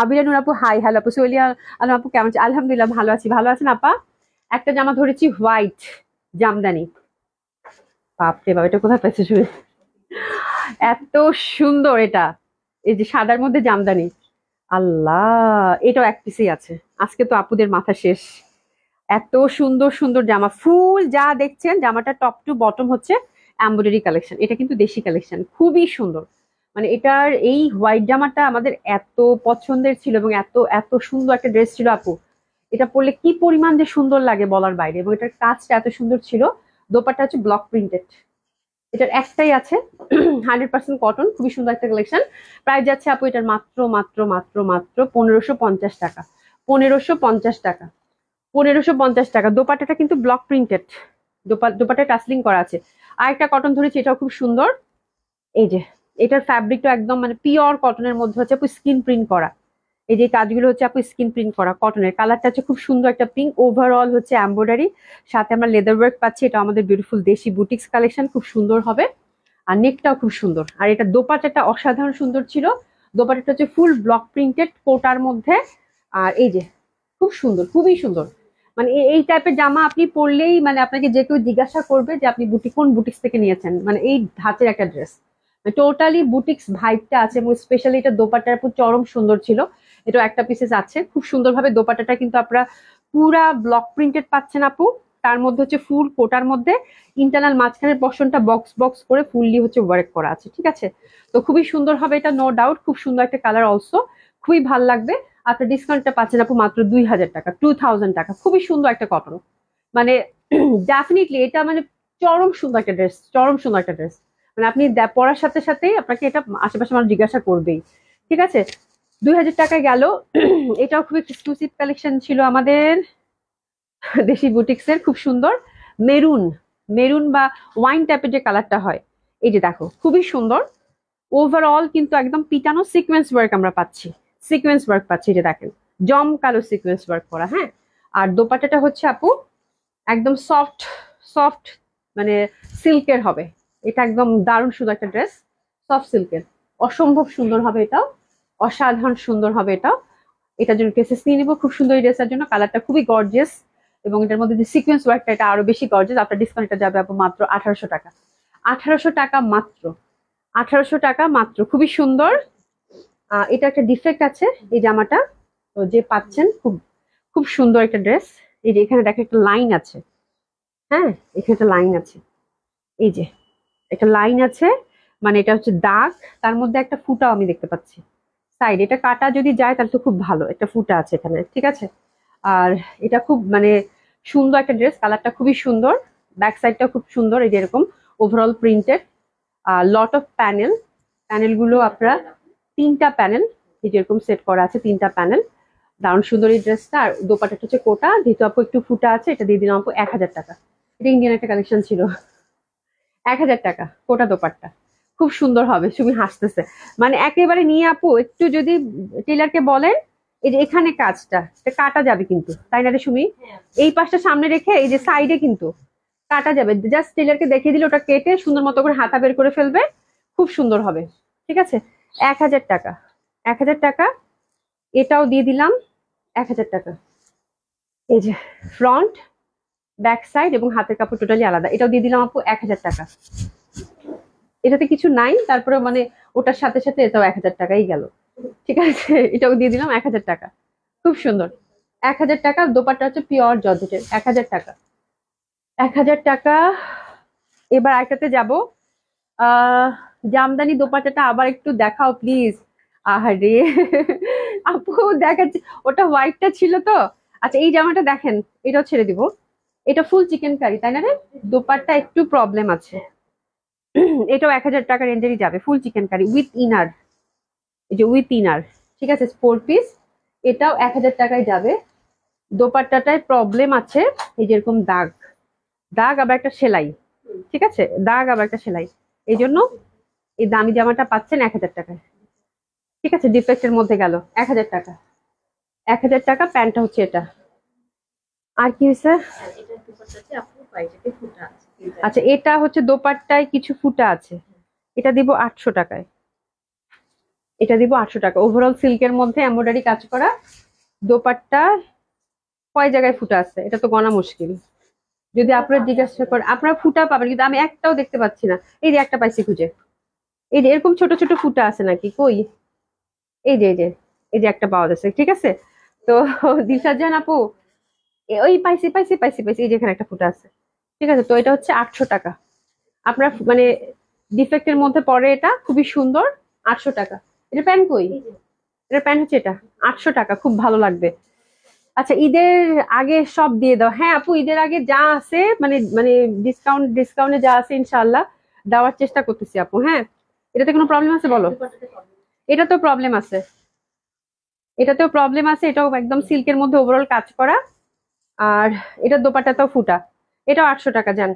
আবিরা নুর আপু হাই, হ্যালো আপু, সোলিয়া আলম আপু কেমন আছে? আলহামদুলিল্লাহ ভালো আছি, ভালো আছেন আপা? একটা জামা ধরেছি হোয়াইট জামদানি, বাপরে বাপ, এটা কোথায় পাইছে শুনে, এত সুন্দর এটা, এই যে সাদার মধ্যে জামদানি, আল্লাহ, এটাও এক পিসেই আছে। আজকে তো আপুদের মাথা শেষ, এত সুন্দর সুন্দর জামা, ফুল যা দেখছেন জামাটা টপ টু বটম হচ্ছে এমব্রয়ডারি কালেকশন। এটা কিন্তু দেশি কালেকশন, খুবই সুন্দর। মানে এটার এই হোয়াইট জামাটা আমাদের এত পছন্দের ছিল, এবং এত এত সুন্দর একটা ড্রেস ছিল আপু, এটা পরলে কি পরিমাণ যে সুন্দর লাগে বলার বাইরে, এবং এটার কাজটা এত সুন্দর ছিল। দোপাট্টা হচ্ছে ব্লক প্রিন্টেড, এটার একটাই আছে, 100% কটন, খুবই সুন্দর একটা কালেকশন। প্রাইস যাচ্ছে আপু এটার মাত্র মাত্র মাত্র মাত্র 1550 টাকা, 1550 টাকা, 1550 টাকা। দোপাট্টাটা কিন্তু ব্লক প্রিন্টেড, দোপাট্টা টাসলিং করা আছে। আর একটা কটন ধরেছি, এটাও খুব সুন্দর, এই যে এটার ফ্যাব্রিকটা একদম মানে পিওর কটনের মধ্যে হচ্ছে স্কিন প্রিন্ট করা, এই যে কাজগুলো হচ্ছে আপু স্ক্রিন প্রিন্ট করা কটনের, কালারটা হচ্ছে খুব সুন্দর একটা পিঙ্ক, ওভারঅল হচ্ছে এমব্রয়ডারি, সাথে আমরা লেদার ওয়ার্ক পাচ্ছি। এটা আমাদের বিউটিফুল দেশি বুটিক্স কালেকশন, খুব সুন্দর হবে। আর নেকটাও খুব সুন্দর, আর এটা দোপাট্টাটা অসাধারণ সুন্দর ছিল। দোপাট্টাটা হচ্ছে ফুল ব্লক প্রিন্টেড কোটার মধ্যে। আর এই যে খুব সুন্দর, খুবই সুন্দর। মানে এই টাইপের জামা আপনি পরলেই মানে আপনাকে যে কেউ জিজ্ঞাসা করবে যে আপনি কোন বুটিক্স থেকে নিয়েছেন, মানে এই ধাঁচের একটা ড্রেস, টোটালি বুটিক্স ভাইবটা আছে। এবং স্পেশালি এটা দোপাট্টার উপর চরম সুন্দর ছিল। এটা একটা পিসেস আছে খুব সুন্দরভাবে, দোপাট্টাটা কিন্তু আপনারা পুরা ব্লক প্রিন্টেড পাচ্ছেন আপু। তার মধ্যে হচ্ছে ফুল কোটার মধ্যে ইন্টারনাল মাঝখানের পশনটা বক্স বক্স করে ফুললি হচ্ছে ওয়ার্ক করা আছে, ঠিক আছে। তো খুবই সুন্দর হবে এটা, নো ডাউট। খুব সুন্দর একটা কালার অলসো, খুবই ভালো লাগবে। আপনার ডিসকাউন্টটা পাচ্ছেন আপু মাত্র 2000 টাকা, 2000 টাকা। খুবই সুন্দর একটা কটন, মানে ডেফিনেটলি এটা মানে চরম সুন্দর একটা ড্রেস, চরম সুন্দর একটা ড্রেস। মানে আপনি পরার সাথে সাথেই আপনাকে এটা আশেপাশে মানুষ জিজ্ঞাসা করবেই, ঠিক আছে। 2000 টাকায় গেল। এটাও খুব এক্সক্লুসিভ কালেকশন ছিল আমাদের দেশি বুটিক্স এর, খুব সুন্দর মেরুন, মেরুন বা ওয়াইন টাইপের যে কালারটা হয়। এই যে দেখো খুবই সুন্দর। ওভারঅল কিন্তু একদম পিটানো সিকোয়েন্স ওয়ার্ক আমরা পাচ্ছি, সিকোয়েন্স ওয়ার্ক পাচ্ছি। যে দেখেন জম কালো সিকোয়েন্স ওয়ার্ক করা, হ্যাঁ। আর দোপাট্টাটা হচ্ছে আপু একদম সফট, সফট মানে সিল্কের হবে। এটা একদম দারুণ সুন্দর একটা ড্রেস, সফট সিল্কের, অসম্ভব সুন্দর হবে এটাও, অসাধারণ সুন্দর হবে এটাও। এটার জন্য ড্রেসেস নিয়ে নিবো, খুব সুন্দর এই ড্রেসের জন্য। কালারটা খুবই গর্জিয়াস, এবং এটার মধ্যে যে সিকোয়েন্স ওয়ার্কটা এটা আরো বেশি গর্জিয়াস। আপনার ডিসকাউন্ট এটা যাবে আপু মাত্র 1800 টাকা, 1800 টাকা মাত্র, 1800 টাকা মাত্র। খুবই সুন্দর। এটা একটা ডিফেক্ট আছে এই জামাটা, তো যে পাচ্ছেন খুব খুব সুন্দর একটা ড্রেস। এই যে এখানে দেখো একটা লাইন আছে, হ্যাঁ এখানে একটা লাইন আছে, এই যে একটা লাইন আছে, মানে এটা হচ্ছে দাগ, তার মধ্যে একটা ফুটাও আমি দেখতে পাচ্ছি সাইড। এটা কাটা যদি যায় তাহলে তো খুব ভালো, একটা ফুটা আছে এখানে, ঠিক আছে। আর এটা খুব মানে সুন্দর একটা ড্রেস, কালারটা খুবই সুন্দর, ব্যাক সাইডটা খুব সুন্দর। এই যে এরকম overall printed, lot of panel, প্যানেলগুলো আপনারা 3টা প্যানেল এই যেরকম সেট করা আছে, 3টা প্যানেল। দারুণ সুন্দর এই ড্রেসটা। আর দোপাট্টাটা হচ্ছে কোটা, যেহেতু আপু একটু ফুটা আছে, এটা দিয়ে দিলাম আপু 1000 টাকা। এটা ইন্ডিয়ান একটা কালেকশন ছিল। 1000 টাকা কোটা দোপাট্টা, খুব সুন্দর হবে। সুমি হাসতেছে, মানে একেবারে নিয়ে আপু একটু যদি টেলারকে বলেন এই যে এখানে কাজটা এটা কাটা যাবে কিন্তু, তাই না রে সুমি? এই পাশটা সামনে রেখে এই যে সাইডে কিন্তু কাটা যাবে, জাস্ট টেলারকে দেখিয়ে দিলে ওটা কেটে সুন্দর মতো করে হাতা বের করে ফেলবে, খুব সুন্দর হবে, ঠিক আছে। 1000 টাকা, 1000 টাকা। এটাও দিয়ে দিলাম 1000 টাকা। এই যে ফ্রন্ট, ব্যাক সাইড এবং হাতের কাপড় টোটালি আলাদা, এটাও দিয়ে দিলাম আপু 1000 টাকা। এটাতে কিছু নাই, তারপরে মানে ওটার সাথে সাথে এটাও 1000 টাকাই গেল, ঠিক আছে। এটাও দিয়ে দিলাম 1000 টাকা, খুব সুন্দর। 1000 টাকা। দোপাট্টা হচ্ছে পিওর জর্জেটের, 1000 টাকা, 1000 টাকা। এবার আরেকটাতে যাব। আহ জামদানি দোপাট্টাটা আবার একটু দেখাও প্লিজ। আহারে আপু দেখাচ্ছি, ওটা হোয়াইটটা ছিল তো। আচ্ছা এই জামাটা দেখেন, এটাও ছেড়ে দিব। এটা ফুল চিকেন কারি, তাই না রে? দোপাট্টা একটু প্রবলেম আছে। এটাও 1000 টাকা রেঞ্জেরই যাবে, full chicken curry with inner, এই যে উইথ ইনার, ঠিক আছে, 4 পিস। এটাও 1000 টাকায় যাবে। দোপাট্টাটায় প্রবলেম আছে, এই যেরকম দাগ, দাগ আবার একটা সেলাই, ঠিক আছে, দাগ আবার একটা সেলাই। এই জন্য এই দামি জামাটা পাচ্ছেন 1000 টাকায়, ঠিক আছে। ডিফেক্টের মধ্যে গেল 1000 টাকা, 1000 টাকা। প্যান্টটা হচ্ছে এটা। আর কি হয়েছে? আচ্ছা এটা হচ্ছে দোপাট্টায় কিছু ফুটা আছে, এটা দিব 800 টাকায়, এটা দিব 800 টাকা। ওভারঅল সিল্কের মধ্যে এমব্রয়ডারি কাজ করা। দোপাট্টা কয় জায়গায় ফুটা আছে এটা তো গণা মুশকিল, যদি আপনারা জিজ্ঞাসা করেন আপনারা ফুটা পাবেন, কিন্তু আমি একটাও দেখতে পাচ্ছি না। এই যে একটা পাইছি খুঁজে, এই যে এরকম ছোট ছোট ফুটা আছে নাকি কই? এই যে এই যে এই যে একটা পাওয়া যাচ্ছে, ঠিক আছে। তো দিলশাদ জাহান আপু, ওই পাইছি পাইছি পাইছি পাইছি, এই যে এখানে একটা ফুটা আছে, ঠিক আছে। তো এটা হচ্ছে 800 টাকা। আপনার মানে ডিফেক্টের মধ্যে পড়ে, এটা খুবই সুন্দর, 800 টাকা। এটা প্যান্ট কই? এটা প্যান্ট হচ্ছে এটা, 800 টাকা, খুব ভালো লাগবে। আচ্ছা ঈদের আগে সব দিয়ে দাও। হ্যাঁ আপু ঈদের আগে যা আছে মানে মানে ডিসকাউন্টে যা আছে ইনশাল্লাহ দেওয়ার চেষ্টা করতেছি আপু, হ্যাঁ। এটাতে কোনো প্রবলেম আছে বলো? এটা তো প্রবলেম আছে, এটাতেও প্রবলেম আছে। এটাও একদম সিল্কের মধ্যে ওভারঅল কাজ করা। আর এটার দোপাট্টাটাও ফুটা। এটাও 800 টাকা যান,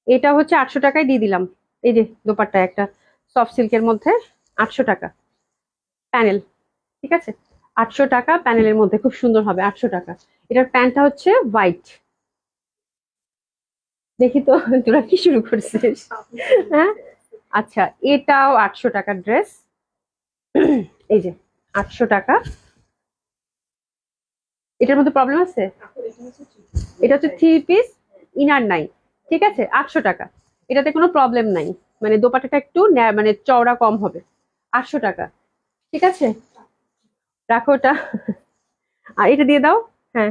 এটা হচ্ছে 800 টাকায় দিয়ে দিলাম। এই যে দোপাট্টা একটা সফট সিল্কের মধ্যে, 800 টাকা প্যানেল, ঠিক আছে। 800 টাকা প্যানেলের মধ্যে, খুব সুন্দর হবে। 800 টাকা। এটার প্যান্টটা হচ্ছে হোয়াইট। দেখি তো তোরা কি শুরু করছিস? হ্যাঁ, আচ্ছা, এটাও 800 টাকার ড্রেস। এই যে 800 টাকা। এটার মধ্যে প্রবলেম আছে? এটা হচ্ছে 3 পিস, ইনার নাই। ঠিক আছে, 800 টাকা। এটাতে কোনো প্রবলেম নাই, মানে দোপাট্টাটা একটু মানে চওড়া কম হবে। 800 টাকা। ঠিক আছে, রাখো ওটা। আর এটা দিয়ে দাও। হ্যাঁ,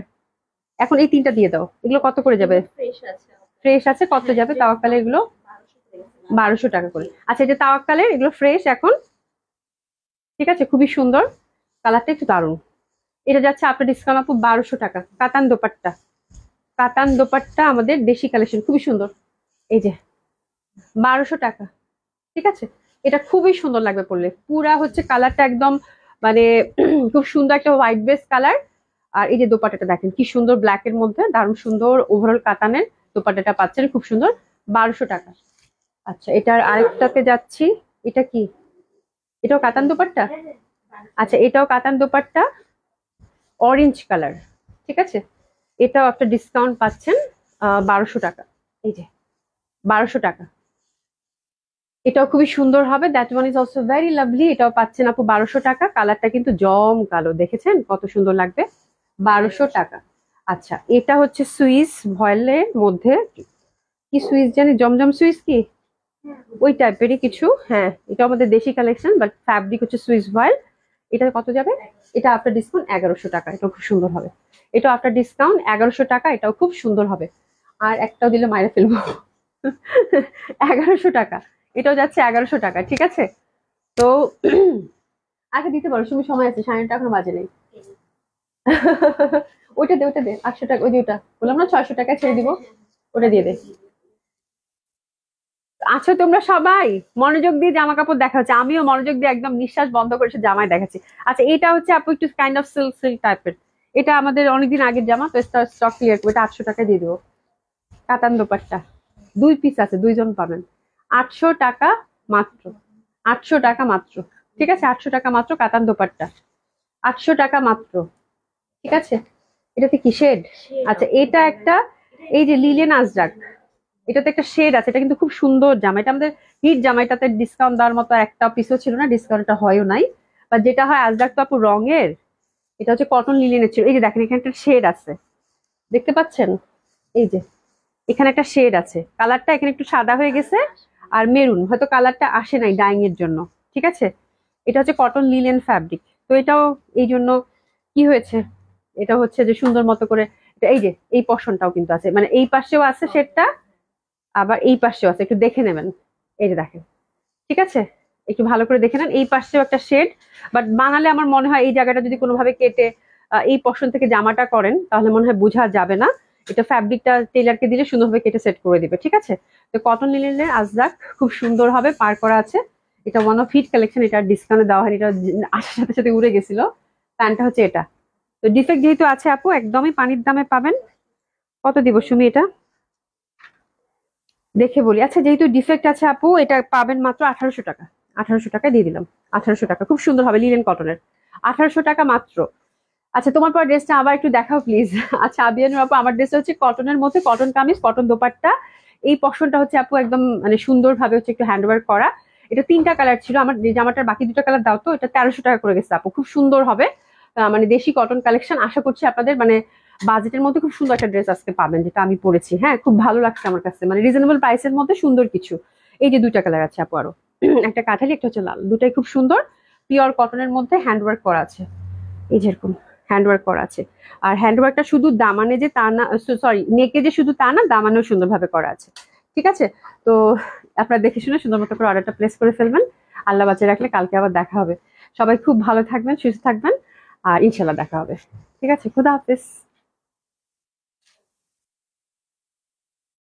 এখন এই 3টা দিয়ে দাও। এগুলো কত করে যাবে? ফ্রেশ আছে, কত যাবে তাওয়াক্কালের এগুলো? 1200 টাকা করে। আচ্ছা, এটা তাওয়াক্কালের, এগুলো ফ্রেশ এখন। ঠিক আছে, খুবই সুন্দর, কালারটা একটু দারুণ। এটা যাচ্ছে আপনার ডিসকাউন্ট আপু 1200 টাকা। কাতান দোপাট্টা, কাতান দোপাট্টা আমাদের দেশি কালেকশন, খুবই সুন্দর। এই যে 1200 টাকা। ঠিক আছে, এটা খুবই সুন্দর লাগবে পরলে। পুরা হচ্ছে কালারটা একদম মানে খুব সুন্দর একটা হোয়াইট বেস কালার। আর এই যে দোপাট্টাটা দেখেন কি সুন্দর, ব্ল্যাক এর মধ্যে দারুণ সুন্দর ওভারঅল কাতানের দোপাট্টাটা পাচ্ছেন, খুব সুন্দর। 1200 টাকা। আচ্ছা, এটার আরেকটাতে যাচ্ছি। এটা কি? এটাও কাতান দোপাট্টা? আচ্ছা, এটাও কাতান দোপাট্টা, অরেঞ্জ কালার। ঠিক আছে, এটাও একটা ডিসকাউন্ট পাচ্ছেন 1200 টাকা। এই যে 1200 টাকা। এটাও খুবই সুন্দর হবে। That one is also very lovely. এটাও পাচ্ছেন আপু 1200 টাকা। কালারটা কিন্তু জম কালো, দেখেছেন কত সুন্দর লাগবে। 1200 টাকা। আচ্ছা, এটা হচ্ছে সুইস ভয়েলের মধ্যে, কি সুইস জানি, জমজম সুইস কি ওই টাইপেরই কিছু। হ্যাঁ, এটা আমাদের দেশি কালেকশন, বাট ফ্যাব্রিক হচ্ছে সুইস ভয়েল। এটা কত যাবে? এটা আফটার ডিসকাউন্ট 1100 টাকা। এটাও খুব সুন্দর হবে। এটা আফটার ডিসকাউন্ট 1100 টাকা। এটাও খুব সুন্দর হবে। আর একটাও দিলে মাইরে ফেলবো। 1100 টাকা। এটাও যাচ্ছে 1100 টাকা। ঠিক আছে, তো আগে দিতে পারো, সময় আছে, 9:30 এখনো বাজে নেই। ওইটা দে, ওইটা দে, 800 টাকা। ওই যে ওটা বললাম না, 600 টাকা ছেড়ে দিব, ওটা দিয়ে দে। আচ্ছা, তোমরা সবাই মনোযোগ দিয়ে জামা কাপড় দেখা হচ্ছে, আমিও মনোযোগ দিয়ে একদম নিঃশ্বাস বন্ধ করেছে জামাই দেখাচ্ছি। আচ্ছা, এটা হচ্ছে আপু একটু কাইন্ড অফ সিল্ক সিল্ক টাইপের। এটা আমাদের অনেকদিন আগের জামা, তো স্টক ক্লিয়ার করবো। এটা 800 টাকা দিয়ে দিবো। কাতান দোপাট্টা, 2 পিস আছে, 2জন পাবেন। 800 টাকা মাত্র। 800 টাকা মাত্র। ঠিক আছে, 800 টাকা মাত্র কাতান দোপাট্টা। 800 টাকা মাত্র। ঠিক আছে, এটাতে কি শেড? আচ্ছা, এটা একটা, এই যে লিলেন আজরাক, এটাতে একটা শেড আছে। এটা কিন্তু খুব সুন্দর জামা। এটা আমাদের হিট জামা। এটাতে ডিসকাউন্ট দেওয়ার মতো একটা পিসও ছিল না, ডিসকাউন্টটা হয়ও নাই। বা যেটা হয় আজরাক তো আপু রঙের, এটা হচ্ছে কটন লিলেনের ছিল। এই যে দেখেন, এখানে একটা শেড আছে, দেখতে পাচ্ছেন? এই যে এখানে একটা শেড আছে, কালারটা এখানে একটু সাদা হয়ে গেছে আর মেরুন, হয়তো কালারটা আসে নাই ডাইং এর জন্য। ঠিক আছে, এটা হচ্ছে কটন লিলেন ফ্যাব্রিক। তো এটাও এই জন্য কি হয়েছে, এটা হচ্ছে যে সুন্দর মতো করে এই যে এই পশনটাও কিন্তু আছে, মানে এই পাশেও আছে শেডটা, আবার এই পাশেও আছে, একটু দেখে নেবেন। এই যে দেখেন, ঠিক আছে, একটু ভালো করে দেখে নেন। এই পাশেও একটা শেড, বাট বানালে আমার মনে হয় এই জায়গাটা যদি কোনোভাবে কেটে এই পশন থেকে জামাটা করেন, তাহলে মনে হয় বোঝা যাবে না। এটা ফ্যাব্রিকটা টেলারকে দিলে সুন্দরভাবে কেটে সেট করে দিবে। ঠিক আছে, তো কটন লিনেনের আজরাক খুব সুন্দর হবে, পার করা আছে। এটা ওয়ান অফ হিট কালেকশন। এটা ডিসকাউন্টে দেওয়া হয়নি, এটা আসার সাথে সাথে উড়ে গেছিল। প্যান্টটা হচ্ছে এটা। তো ডিফেক্ট যেহেতু আছে আপু, একদমই পানির দামে পাবেন। কত দিব সুমি? এটা দেখে বলি। আচ্ছা, যেহেতু ডিফেক্ট আছে আপু, এটা পাবেন মাত্র 1800 টাকা। 1800 টাকা দিয়ে দিলাম। 1800 টাকা, খুব সুন্দর হবে, লিনেন কটনের। 1800 টাকা মাত্র। আচ্ছা, তোমার পর ড্রেসটা আবার একটু দেখাও প্লিজ। আচ্ছা, আবিয়ানুর আপু, আমার ড্রেসটা হচ্ছে কটনের মধ্যে, কটন কামিজ, কটন দোপাট্টা। এই পশনটা হচ্ছে আপু একদম মানে সুন্দর ভাবে হচ্ছে একটু হ্যান্ড ওয়ার্ক করা। এটা 3টা কালার ছিল আমার, যে জামাটার বাকি 2টা কালার দাও তো। এটা 1300 টাকা করে গেছে আপু, খুব সুন্দর হবে। মানে দেশি কটন কালেকশন। আশা করছি আপনাদের মানে বাজেটের মধ্যে খুব সুন্দর একটা ড্রেস আজকে পাবেন, যেটা আমি পরেছি। হ্যাঁ, খুব ভালো লাগছে আমার কাছে, মানে রিজনেবল প্রাইসের মধ্যে সুন্দর কিছু। এই যে 2টা কালার আছে আপু, আরো একটা কাঠালি, একটা হচ্ছে লাল, দুটাই খুব সুন্দর। পিওর কটনের মধ্যে হ্যান্ড ওয়ার্ক করা আছে, এই যেরকম হ্যান্ড ওয়ার্ক করা আছে। আর হ্যান্ড ওয়ার্কটা শুধু দামানে যে তা না, সরি নেকে যে শুধু তা না, দামানেও সুন্দরভাবে করা আছে। ঠিক আছে, তো আপনারা দেখে শুনে সুন্দর মতো করে অর্ডারটা প্লেস করে ফেলবেন। আল্লাহ বাঁচিয়ে রাখলে কালকে আবার দেখা হবে। সবাই খুব ভালো থাকবেন, সুস্থ থাকবেন, আর ইনশাল্লাহ দেখা হবে। ঠিক আছে, খুদা হাফেজ।